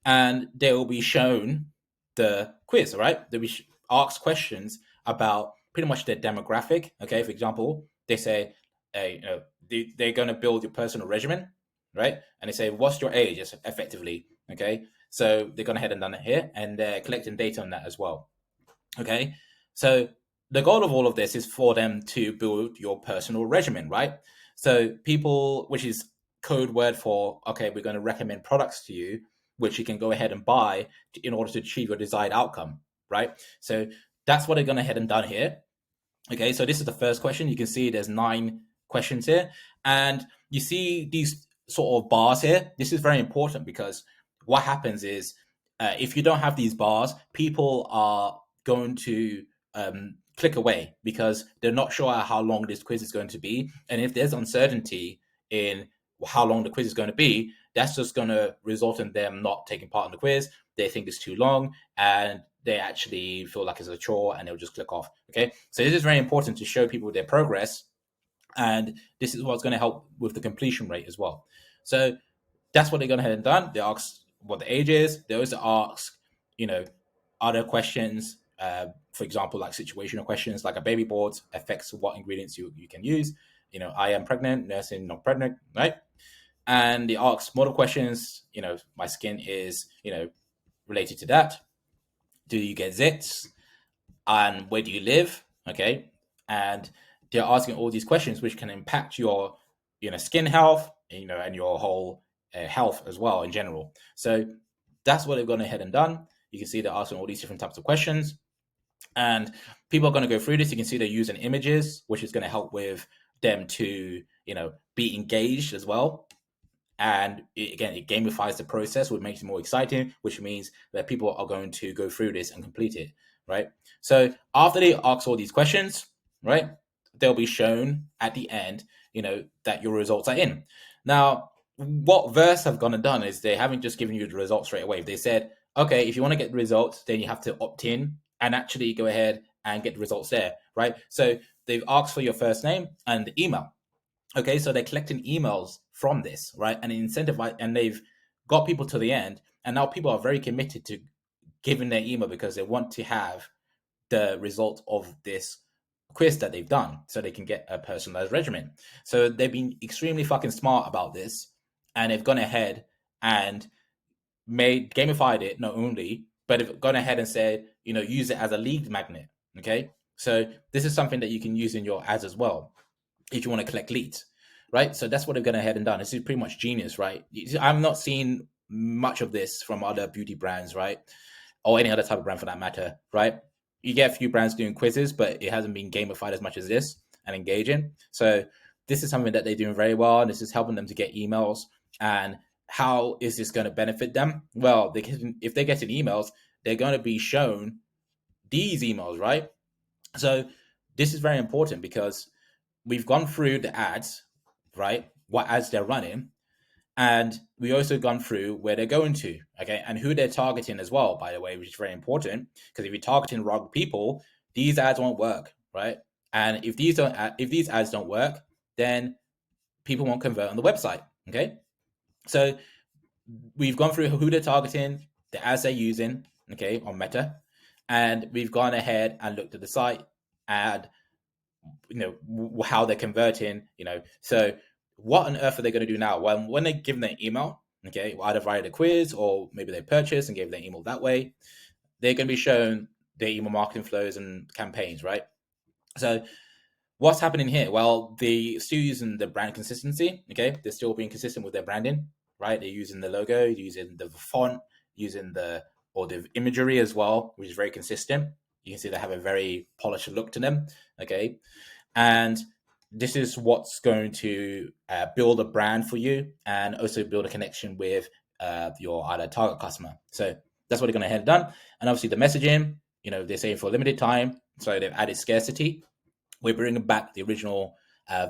and they will be shown the quiz, all right? They'll be asked questions about pretty much their demographic, okay? For example, they say, they're going to build your personal regimen, right? And they say, what's your age, effectively, okay? So they're going ahead and done it here, and they're collecting data on that as well, okay? So the goal of all of this is for them to build your personal regimen, right? So people, which is code word for, okay, we're going to recommend products to you, which you can go ahead and buy in order to achieve your desired outcome, right? So that's what they're going ahead and done here. Okay, so this is the first question. You can see there's 9 questions here. And you see these sort of bars here. This is very important because what happens is if you don't have these bars, people are going to click away because they're not sure how long this quiz is going to be. And if there's uncertainty in how long the quiz is going to be, that's just going to result in them not taking part in the quiz. They think it's too long and they actually feel like it's a chore and they'll just click off. Okay, so this is very important to show people their progress, and this is what's going to help with the completion rate as well. So that's what they're going ahead and done. They ask what the age is. They also ask, other questions. For example, like situational questions, like a baby board affects what ingredients you can use. I am pregnant, nursing, not pregnant, right? And they ask model questions. My skin is, related to that. Do you get zits? And where do you live? Okay. And they're asking all these questions, which can impact your, skin health, and your whole health as well in general. So that's what they've gone ahead and done. You can see they're asking all these different types of questions. And people are going to go through this. You can see they're using images, which is going to help with them to, be engaged as well. And it gamifies the process, which makes it more exciting, which means that people are going to go through this and complete it, right? So after they ask all these questions, right, they'll be shown at the end, that your results are in. Now, what Verse have gone and done is they haven't just given you the results straight away. They said, okay, if you want to get the results, then you have to opt in and actually go ahead and get the results there, right? So they've asked for your first name and the email. Okay, so they're collecting emails from this, right? And incentivize, and they've got people to the end, and now people are very committed to giving their email because they want to have the result of this quiz that they've done, so they can get a personalized regimen. So they've been extremely fucking smart about this, and they've gone ahead and gamified it not only, but have gone ahead and said, use it as a lead magnet. Okay. So this is something that you can use in your ads as well if you want to collect leads, right? So that's what they've gone ahead and done. This is pretty much genius, right? I've not seen much of this from other beauty brands, right? Or any other type of brand for that matter, right? You get a few brands doing quizzes, but it hasn't been gamified as much as this and engaging. So this is something that they're doing very well, and this is helping them to get emails. And how is this going to benefit them? Well, if they're getting emails, they're going to be shown these emails, right? So this is very important because we've gone through the ads, right? What ads they're running, and we also gone through where they're going to, okay, and who they're targeting as well, by the way, which is very important, because if you're targeting wrong people, these ads won't work, right? And if these ads don't work, then people won't convert on the website, okay? So we've gone through who they're targeting, the ads they're using, okay, on Meta, and we've gone ahead and looked at the site and how they're converting, so what on earth are they going to do now? Well, when they give them their email, okay, either via the quiz or maybe they purchase and gave their email that way, they're going to be shown their email marketing flows and campaigns, right? So what's happening here? Well, they're still using the brand consistency, okay? They're still being consistent with their branding, right? They're using the logo, using the font, using the imagery as well, which is very consistent. You can see they have a very polished look to them, okay? And this is what's going to build a brand for you and also build a connection with your either target customer. So that's what they're going to have done. And obviously the messaging, they're saying for a limited time, so they've added scarcity. We're bringing back the original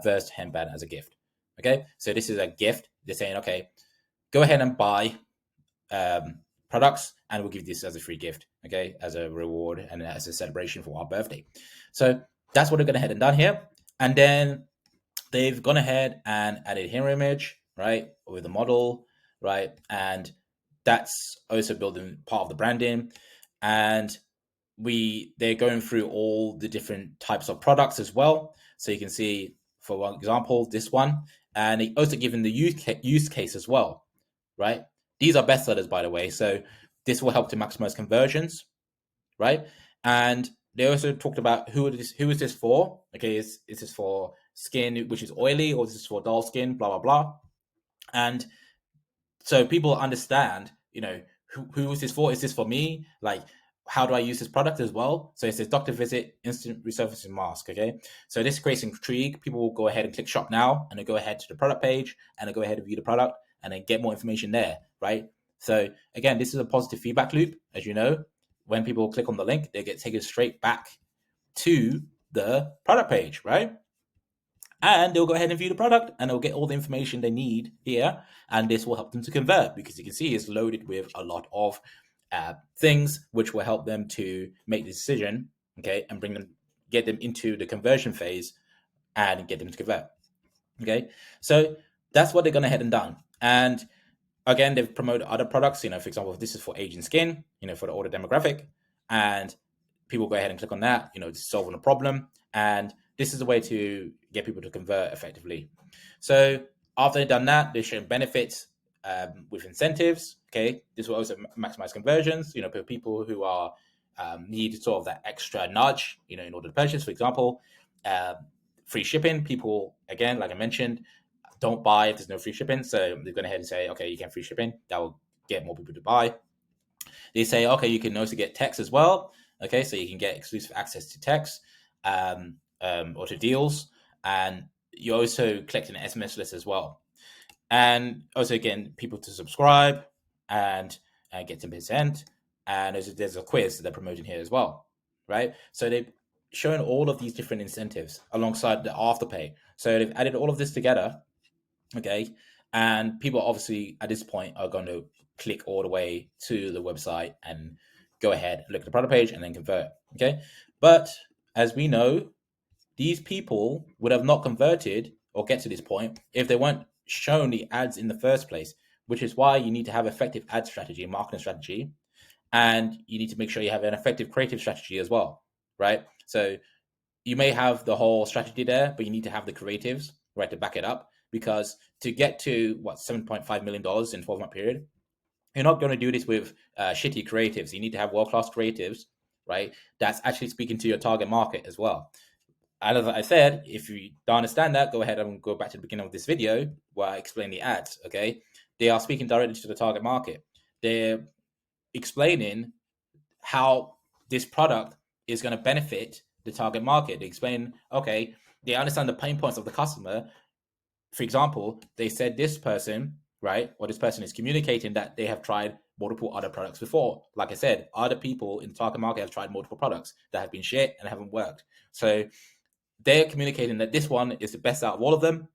Versed headband as a gift. Okay, so this is a gift. They're saying, okay, go ahead and buy products, and we'll give this as a free gift. Okay, as a reward and as a celebration for our birthday. So that's what they're going ahead and done here. And then they've gone ahead and added hero image, right, with the model, right, and that's also building part of the branding. And they're going through all the different types of products as well. So you can see, for one example, this one, and they also given the use case as well, right? These are bestsellers, by the way. So this will help to maximize conversions, right? And they also talked about who is this for? Okay, is this for skin which is oily, or is this for dull skin? Blah blah blah. And so people understand, who is this for? Is this for me? Like, how do I use this product as well? So it says doctor visit, instant resurfacing mask. Okay, so this creates intrigue. People will go ahead and click shop now, and then go ahead to the product page, and then go ahead and view the product, and then get more information there, right? So again, this is a positive feedback loop, as you know. When people click on the link, they get taken straight back to the product page, right? And they'll go ahead and view the product, and they'll get all the information they need here, and this will help them to convert, because you can see it's loaded with a lot of things which will help them to make the decision, okay, and get them into the conversion phase and get them to convert. Okay, so that's what they're going ahead and done. And again, they've promoted other products. For example, this is for aging skin, for the older demographic, and people go ahead and click on that, solving a problem. And this is a way to get people to convert effectively. So after they've done that, they're showing benefits with incentives. Okay, this will also maximize conversions. For people who are need sort of that extra nudge, in order to purchase. For example, free shipping. People, again, like I mentioned, don't buy if there's no free shipping. So they're going ahead and say, okay, you can free shipping. That will get more people to buy. They say, okay, you can also get text as well. Okay, so you can get exclusive access to text or to deals, and you're also collecting an SMS list as well. And also, again, people to subscribe and get 10%. And there's a quiz that they're promoting here as well, right? So they've shown all of these different incentives alongside the afterpay. So they've added all of this together, okay? And people obviously at this point are going to click all the way to the website and go ahead, look at the product page, and then convert, okay? But as we know, these people would have not converted or get to this point if they weren't shown the ads in the first place, which is why you need to have effective ad strategy and marketing strategy. And you need to make sure you have an effective creative strategy as well, right? So you may have the whole strategy there, but you need to have the creatives, right, to back it up. Because to get to $7.5 million in 12-month period, You're not going to do this with shitty creatives. You need to have world-class creatives, right? That's actually speaking to your target market as well. And as I said, if you don't understand that, go ahead and go back to the beginning of this video where I explain the ads. Okay, they are speaking directly to the target market. They're explaining how this product is going to benefit the target market. They explain, okay, they understand the pain points of the customer. For example, they said this person, right, or this person is communicating that they have tried multiple other products before. Like I said, other people in the target market have tried multiple products that have been shit and haven't worked. So they're communicating that this one is the best out of all of them.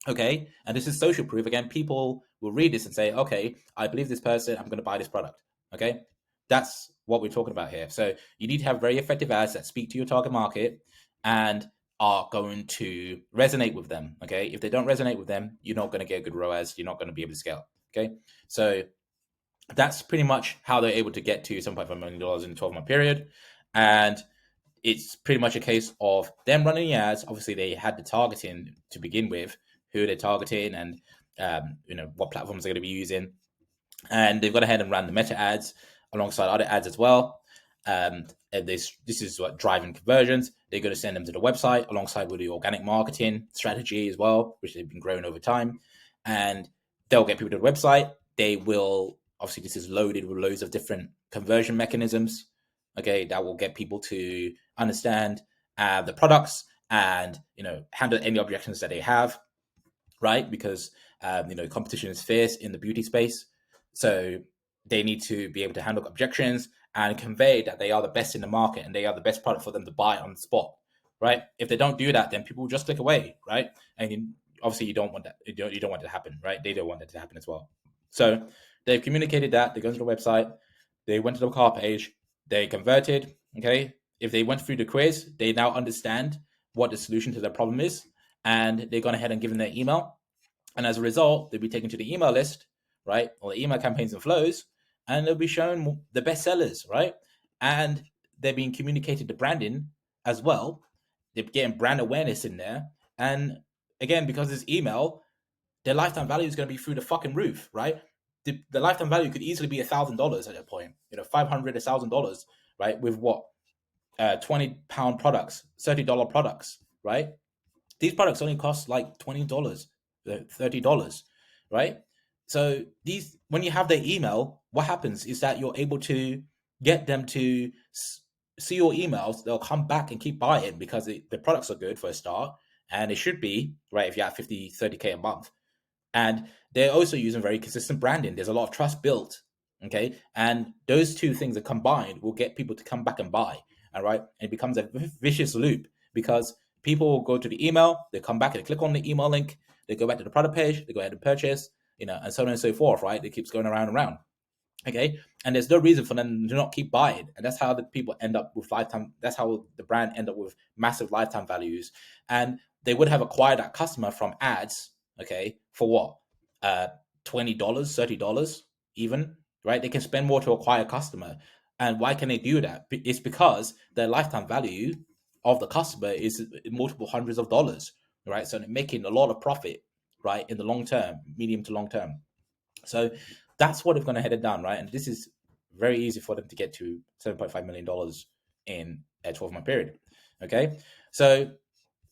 Okay, and this is social proof. Again, people will read this and say, okay, I believe this person, I'm going to buy this product. Okay, that's what we're talking about here. So you need to have very effective ads that speak to your target market and are going to resonate with them. Okay, if they don't resonate with them, you're not going to get good ROAS. You're not going to be able to scale. Okay, so that's pretty much how they're able to get to $7.5 million in a 12-month period. And it's pretty much a case of them running the ads. Obviously, they had the targeting to begin with, who they're targeting, and what platforms they're going to be using, and they've gone ahead and ran the meta ads alongside other ads as well. And this is what driving conversions. They're going to send them to the website alongside with the organic marketing strategy as well, which they've been growing over time, and they'll get people to the website. They will, obviously, this is loaded with loads of different conversion mechanisms. Okay, that will get people to understand the products and handle any objections that they have, right? Because competition is fierce in the beauty space, so they need to be able to handle objections and convey that they are the best in the market and they are the best product for them to buy on the spot, right? If they don't do that, then people will just click away, right? And obviously, you don't want that. You don't want it to happen, right? They don't want that to happen as well. So they've communicated that. They go to the website. They went to the car page. They converted. Okay, if they went through the quiz, they now understand what the solution to their problem is, and they've gone ahead and given their email. And as a result, they'll be taken to the email list, right? Or the email campaigns and flows, and they'll be shown the best sellers, right? And they're being communicated to branding as well. They're getting brand awareness in there. And again, because it's email, their lifetime value is going to be through the fucking roof, right? The lifetime value could easily be $1,000 at that point, $500, $1,000, right? With what? 20-pound products, $30 products, right? These products only cost like $20, $30, right? So these, when you have their email, what happens is that you're able to get them to see your emails. They'll come back and keep buying because the products are good for a start, and it should be, right, if you have 50, 30K a month. And they're also using very consistent branding. There's a lot of trust built, okay? And those two things are combined will get people to come back and buy, all right? And it becomes a vicious loop because people will go to the email, they come back and they click on the email link, they go back to the product page, they go ahead and purchase, and so on and so forth, right? It keeps going around and around, okay? And there's no reason for them to not keep buying. And that's how the people end up with lifetime, that's how the brand end up with massive lifetime values. And they would have acquired that customer from ads, okay, for what? $20, $30 even, right? They can spend more to acquire a customer. And why can they do that? It's because their lifetime value of the customer is multiple hundreds of dollars, right? So they're making a lot of profit, right, in the long term, medium to long term. So that's what they've gone ahead and done, right? And this is very easy for them to get to $7.5 million in a 12-month period, okay? So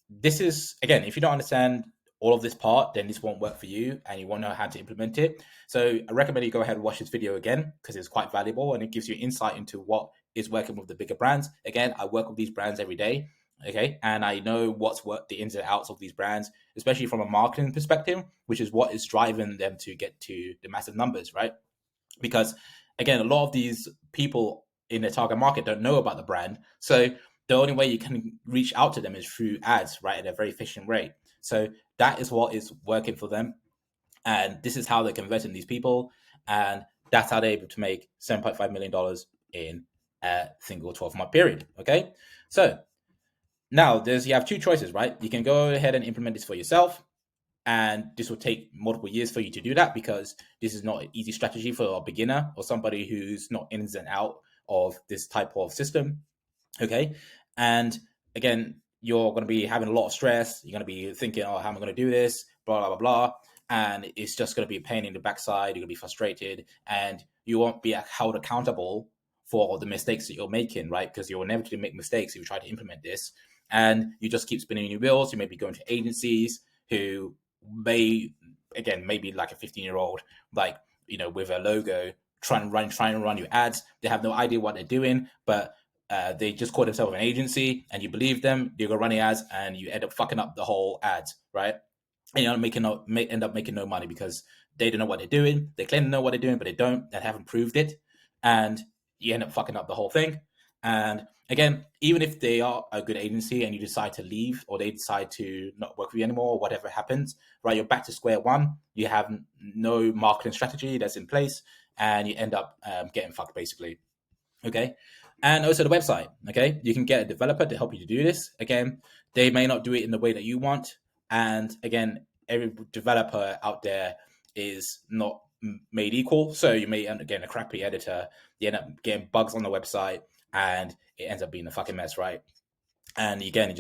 this is, again, if you don't understand all of this part, then this won't work for you and you won't know how to implement it. So I recommend you go ahead and watch this video again because it's quite valuable and it gives you insight into what is working with the bigger brands. Again, I work with these brands every day, okay? And I know what's the ins and outs of these brands, especially from a marketing perspective, which is what is driving them to get to the massive numbers, right? Because again, a lot of these people in the target market don't know about the brand. So the only way you can reach out to them is through ads, right, at a very efficient rate. So that is what is working for them. And this is how they're converting these people. And that's how they're able to make $7.5 million in a single 12-month period. Okay. So now you have two choices, right? You can go ahead and implement this for yourself. And this will take multiple years for you to do that because this is not an easy strategy for a beginner or somebody who's not ins and out of this type of system. Okay. And again, you're going to be having a lot of stress. You're going to be thinking, oh, how am I going to do this? Blah, blah, blah, blah. and it's just going to be a pain in the backside. You're going to be frustrated, and you won't be held accountable for the mistakes that you're making, right? Because you'll inevitably make mistakes if you try to implement this, and you just keep spinning your wheels. You may be going to agencies who maybe like a 15-year-old, like, with a logo, trying to run your ads. They have no idea what they're doing, but they just call themselves an agency, and you believe them. You go running ads, and you end up fucking up the whole ads, right? And you end up making no money because they don't know what they're doing. They claim to know what they're doing, but they don't. They haven't proved it, and you end up fucking up the whole thing. And again, even if they are a good agency and you decide to leave, or they decide to not work with you anymore, or whatever happens, right, you're back to square one. You have no marketing strategy that's in place, and you end up getting fucked, basically. Okay. And also the website. Okay. You can get a developer to help you to do this. Again, they may not do it in the way that you want. And again, every developer out there is not made equal. So you may end up getting a crappy editor. You end up getting bugs on the website, and it ends up being a fucking mess, right? And again,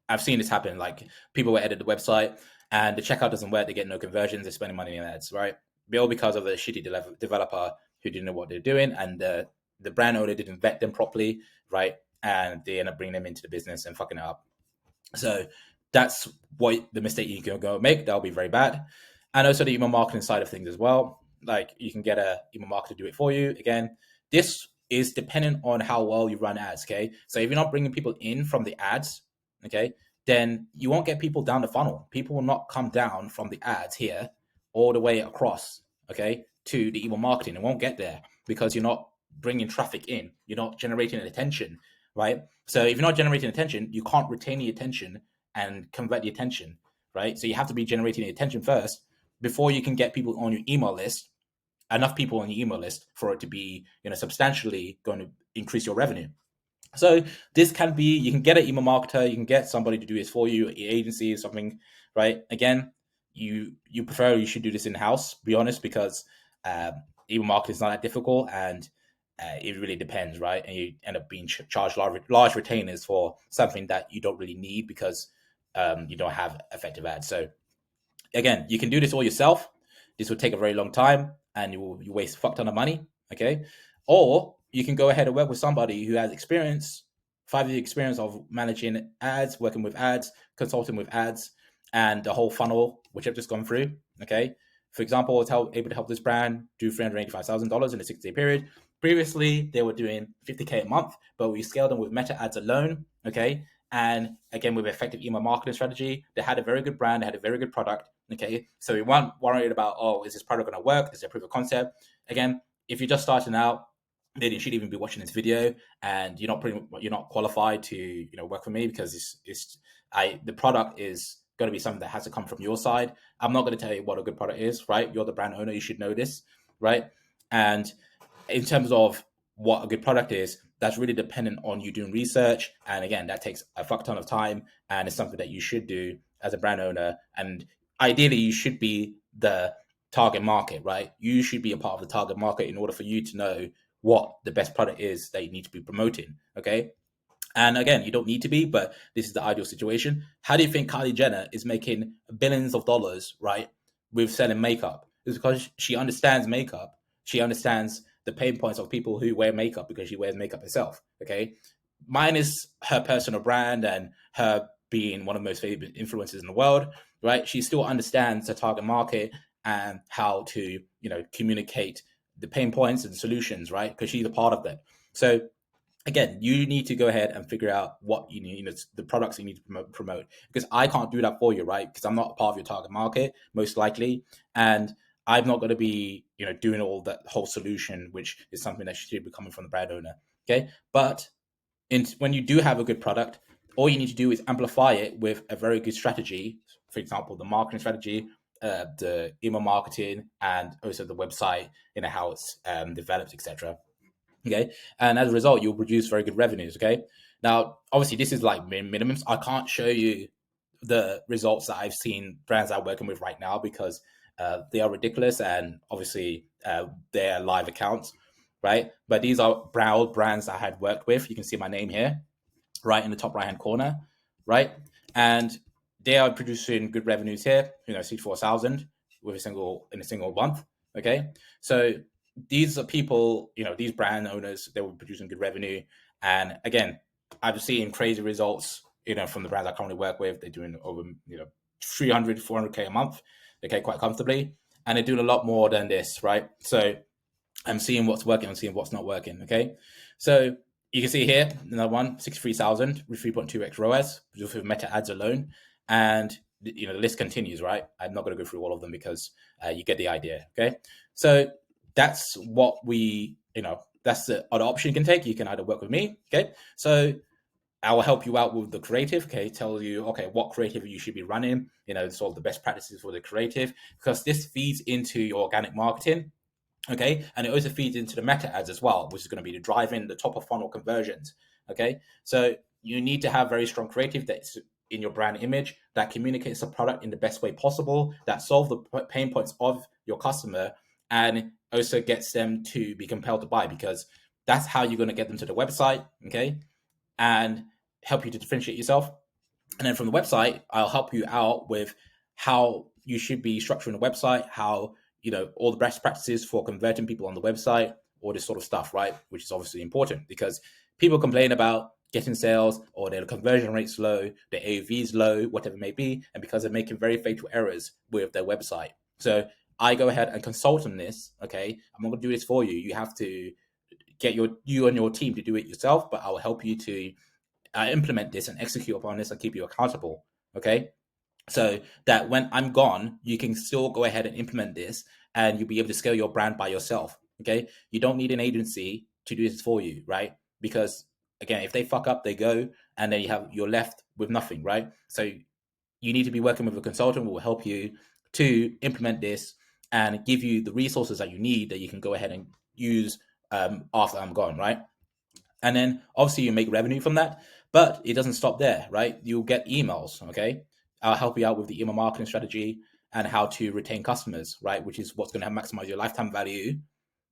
I've seen this happen. Like, people will edit the website and the checkout doesn't work. They get no conversions. They're spending money on ads, right? All because of a shitty developer who didn't know what they're doing, and the brand owner didn't vet them properly, right? And they end up bringing them into the business and fucking it up. So that's what the mistake you can go make. That'll be very bad. And also the email marketing side of things as well. Like, you can get a email marketer to do it for you. Again, this is dependent on how well you run ads, okay? So if you're not bringing people in from the ads, okay, then you won't get people down the funnel. People will not come down from the ads here all the way across, okay, to the email marketing. It won't get there because you're not bringing traffic in. You're not generating attention, right? So if you're not generating attention, you can't retain the attention and convert the attention, right? So you have to be generating the attention first before you can get people on your email list, enough people on your email list for it to be, substantially going to increase your revenue. So this can be, you can get an email marketer, you can get somebody to do this for you, your agency or something, right? Again, you should do this in-house, be honest, because email marketing is not that difficult, and it really depends, right? And you end up being charged large retainers for something that you don't really need because you don't have effective ads. So again, you can do this all yourself. This will take a very long time, and you waste a fuck ton of money, okay? Or you can go ahead and work with somebody who has 5 years experience of managing ads, working with ads, consulting with ads, and the whole funnel, which I've just gone through, okay? For example, I was able to help this brand do $385,000 in a 6-day period. Previously, they were doing $50K a month, but we scaled them with meta ads alone, okay? And again, with effective email marketing strategy, they had a very good brand, they had a very good product, okay? So we weren't worried about, is this product going to work? Is it a proof of concept? Again, if you're just starting out, then you should even be watching this video, and you're not qualified to work with me, because the product is going to be something that has to come from your side. I'm not going to tell you what a good product is, right? You're the brand owner, you should know this, right? And in terms of what a good product is, that's really dependent on you doing research. And again, that takes a fuck ton of time, and it's something that you should do as a brand owner. And ideally, you should be the target market, right? You should be a part of the target market in order for you to know what the best product is that you need to be promoting, okay? And again, you don't need to be, but this is the ideal situation. How do you think Kylie Jenner is making billions of dollars, right, with selling makeup? It's because she understands makeup. She understands the pain points of people who wear makeup, because she wears makeup herself, okay? Mine is her personal brand and her being one of the most favorite influencers in the world, right? She still understands the target market and how to, communicate the pain points and solutions, right? Because she's a part of that. So again, you need to go ahead and figure out what you need, the products you need to promote, because I can't do that for you, right? Because I'm not a part of your target market, most likely. And I'm not going to be, doing all that whole solution, which is something that should be coming from the brand owner. Okay. But when you do have a good product, all you need to do is amplify it with a very good strategy. For example, the marketing strategy, the email marketing, and also the website, how it's developed, etc. Okay. And as a result, you'll produce very good revenues. Okay. Now, obviously, this is like minimums. I can't show you the results that I've seen brands I'm working with right now, because they are ridiculous, and obviously they're live accounts, right? But these are brands that I had worked with. You can see my name here, right in the top right-hand corner, right? And they are producing good revenues here, 64,000. in a single month. Okay, so these are people, these brand owners, they were producing good revenue, and again, I've seen crazy results, from the brands I currently work with. They're doing over 300, 400K a month, okay, quite comfortably, and they're doing a lot more than this, right? So I'm seeing what's working, I'm seeing what's not working. Okay, so you can see here another one, 63,000 with 3.2x ROAS just with Meta ads alone, and the list continues, right? I'm not going to go through all of them because you get the idea. Okay, so that's what that's the other option you can take. You can either work with me. Okay, so I will help you out with the creative. Okay, tell you what creative you should be running. Sort of the best practices for the creative, because this feeds into your organic marketing. Okay, and it also feeds into the meta ads as well, which is going to be the driving the top of funnel conversions. Okay, so you need to have very strong creative that's in your brand image that communicates the product in the best way possible, that solve the pain points of your customer, and also gets them to be compelled to buy, because that's how you're going to get them to the website. Okay, and help you to differentiate yourself. And then from the website, I'll help you out with how you should be structuring the website, how all the best practices for converting people on the website, all this sort of stuff, right? Which is obviously important because people complain about getting sales or their conversion rate's low, their AOV's low, whatever it may be, and because they're making very fatal errors with their website. So I go ahead and consult on this. Okay, I'm not going to do this for you. You have to get you and your team to do it yourself, but I will help you to implement this and execute upon this and keep you accountable. Okay, so that when I'm gone, you can still go ahead and implement this and you'll be able to scale your brand by yourself. Okay, you don't need an agency to do this for you, right? Because again, if they fuck up, they go, and then you're left with nothing, right? So you need to be working with a consultant who will help you to implement this and give you the resources that you need that you can go ahead and use after I'm gone, right? And then obviously you make revenue from that, but it doesn't stop there, right? You'll get emails. Okay, I'll help you out with the email marketing strategy and how to retain customers, right? Which is what's going to maximize your lifetime value.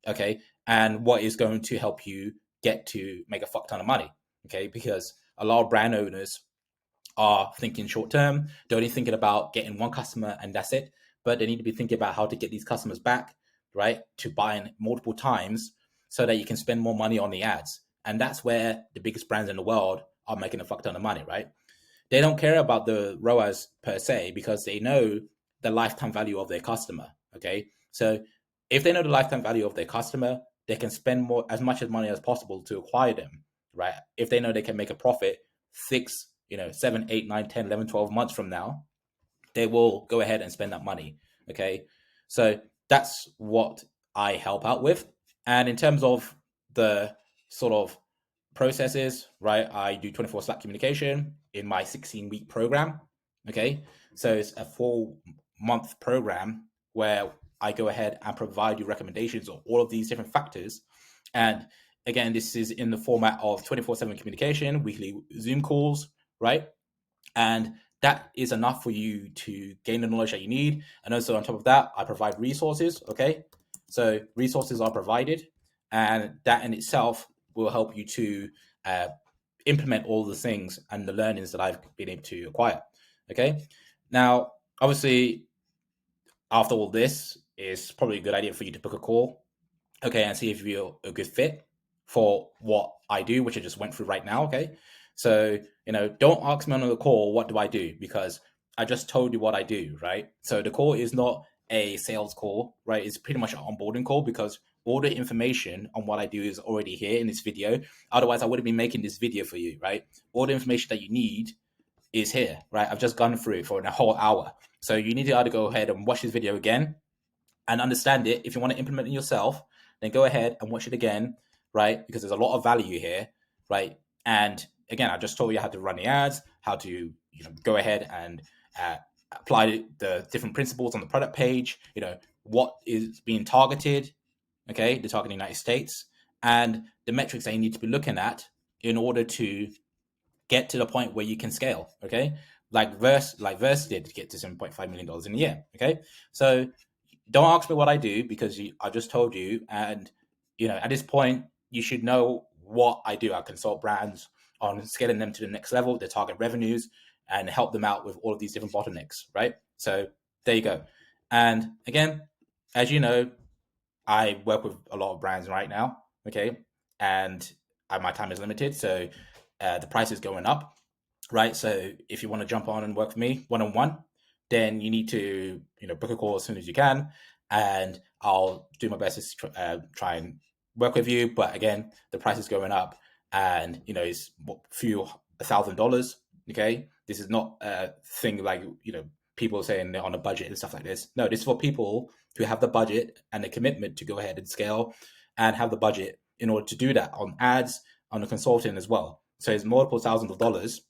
Okay, and what is going to help you get to make a fuck ton of money. Okay, because a lot of brand owners are thinking short term. They're only thinking about getting one customer and that's it. But they need to be thinking about how to get these customers back, right? To buying multiple times so that you can spend more money on the ads. And that's where the biggest brands in the world are making a fuck ton of money, right? They don't care about the ROAS per se because they know the lifetime value of their customer. Okay. So if they know the lifetime value of their customer, they can spend as much money as possible to acquire them, right? If they know they can make a profit 6, 7, 8, 9, 10, 11, 12 months from now, they will go ahead and spend that money. Okay. So that's what I help out with. And in terms of the sort of processes, right? I do 24 Slack communication in my 16-week program. Okay. So it's a 4-month program where I go ahead and provide you recommendations of all of these different factors. And again, this is in the format of 24/7 communication, weekly Zoom calls, right? And that is enough for you to gain the knowledge that you need. And also on top of that, I provide resources. Okay. So resources are provided, and that in itself will help you to implement all the things and the learnings that I've been able to acquire. Okay. Now, obviously, after all this, it's probably a good idea for you to book a call. Okay. And see if you're a good fit for what I do, which I just went through right now. Okay. So, don't ask me on the call, what do I do? Because I just told you what I do, right? So the call is not a sales call, right? It's pretty much an onboarding call because all the information on what I do is already here in this video. Otherwise, I wouldn't be making this video for you, right? All the information that you need is here, right? I've just gone through it for a whole hour. So you need to either go ahead and watch this video again and understand it. If you want to implement it yourself, then go ahead and watch it again, right? Because there's a lot of value here, right? And again, I just told you how to run the ads, how to go ahead and apply the different principles on the product page, what is being targeted, okay, the target in the United States, and the metrics that you need to be looking at in order to get to the point where you can scale, okay? Like Verse did to get to $7.5 million in a year, okay? So don't ask me what I do because I just told you. And, at this point, you should know what I do. I consult brands on scaling them to the next level, their target revenues, and help them out with all of these different bottlenecks, right? So there you go. And again, as you know, I work with a lot of brands right now, okay, and my time is limited, so the price is going up, right? So if you want to jump on and work with me one on one, then you need to book a call as soon as you can, and I'll do my best to try and work with you. But again, the price is going up, and it's a few $1,000. Okay, this is not a thing like people saying they're on a budget and stuff like this. No, this is for people who have the budget and the commitment to go ahead and scale, and have the budget in order to do that on ads, on the consulting as well. So it's multiple thousands of dollars.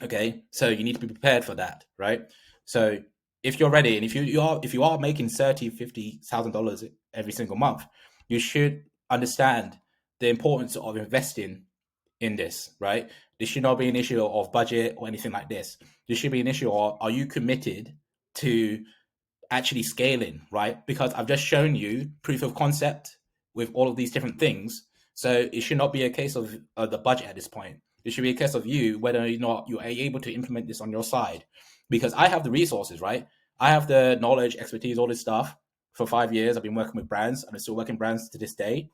Okay, so you need to be prepared for that, right? So if you're ready, and if you are making $30,000-$50,000 every single month, you should understand the importance of investing in this, right? This should not be an issue of budget or anything like this. This should be an issue of, are you committed to actually scaling, right? Because I've just shown you proof of concept with all of these different things. So it should not be a case of the budget at this point. It should be a case of you, whether or not you are able to implement this on your side. Because I have the resources, right? I have the knowledge, expertise, all this stuff. For 5 years, I've been working with brands, and I'm still working brands to this day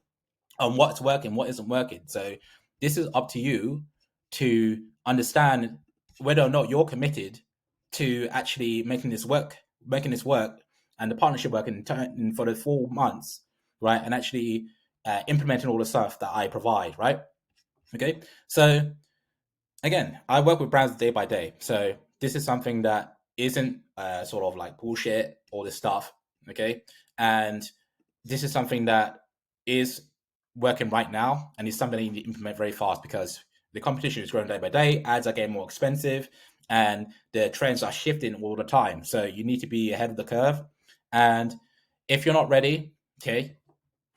on what's working, what isn't working. So this is up to you to understand whether or not you're committed to actually making this work, and the partnership work for the 4 months, right? And actually implementing all the stuff that I provide, right? Okay. So again, I work with brands day by day. So this is something that isn't sort of like bullshit, all this stuff. Okay. And this is something that is working right now, and it's something that you need to implement very fast, because the competition is growing day by day, ads are getting more expensive, and the trends are shifting all the time. So you need to be ahead of the curve. And if you're not ready, okay,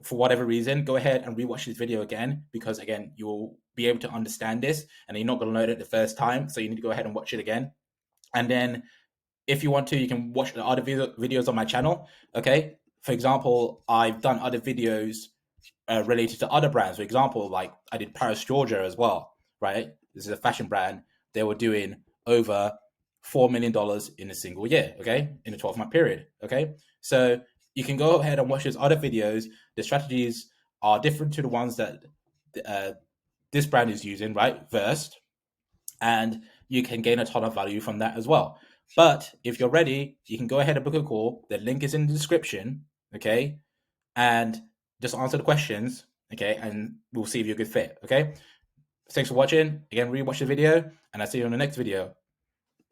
for whatever reason, go ahead and rewatch this video again, because again, you'll be able to understand this, and you're not going to learn it the first time. So you need to go ahead and watch it again. And then if you want to, you can watch the other videos on my channel. Okay. For example, I've done other videos related to other brands. For example, like I did Paris, Georgia as well, right? This is a fashion brand. They were doing over $4 million in a single year, okay? In a 12-month period, okay? So you can go ahead and watch those other videos. The strategies are different to the ones that this brand is using, right? Versed. And you can gain a ton of value from that as well. But if you're ready, you can go ahead and book a call. The link is in the description, okay? And just answer the questions, okay? And we'll see if you're a good fit, okay? Thanks for watching. Again, rewatch the video, and I'll see you on the next video.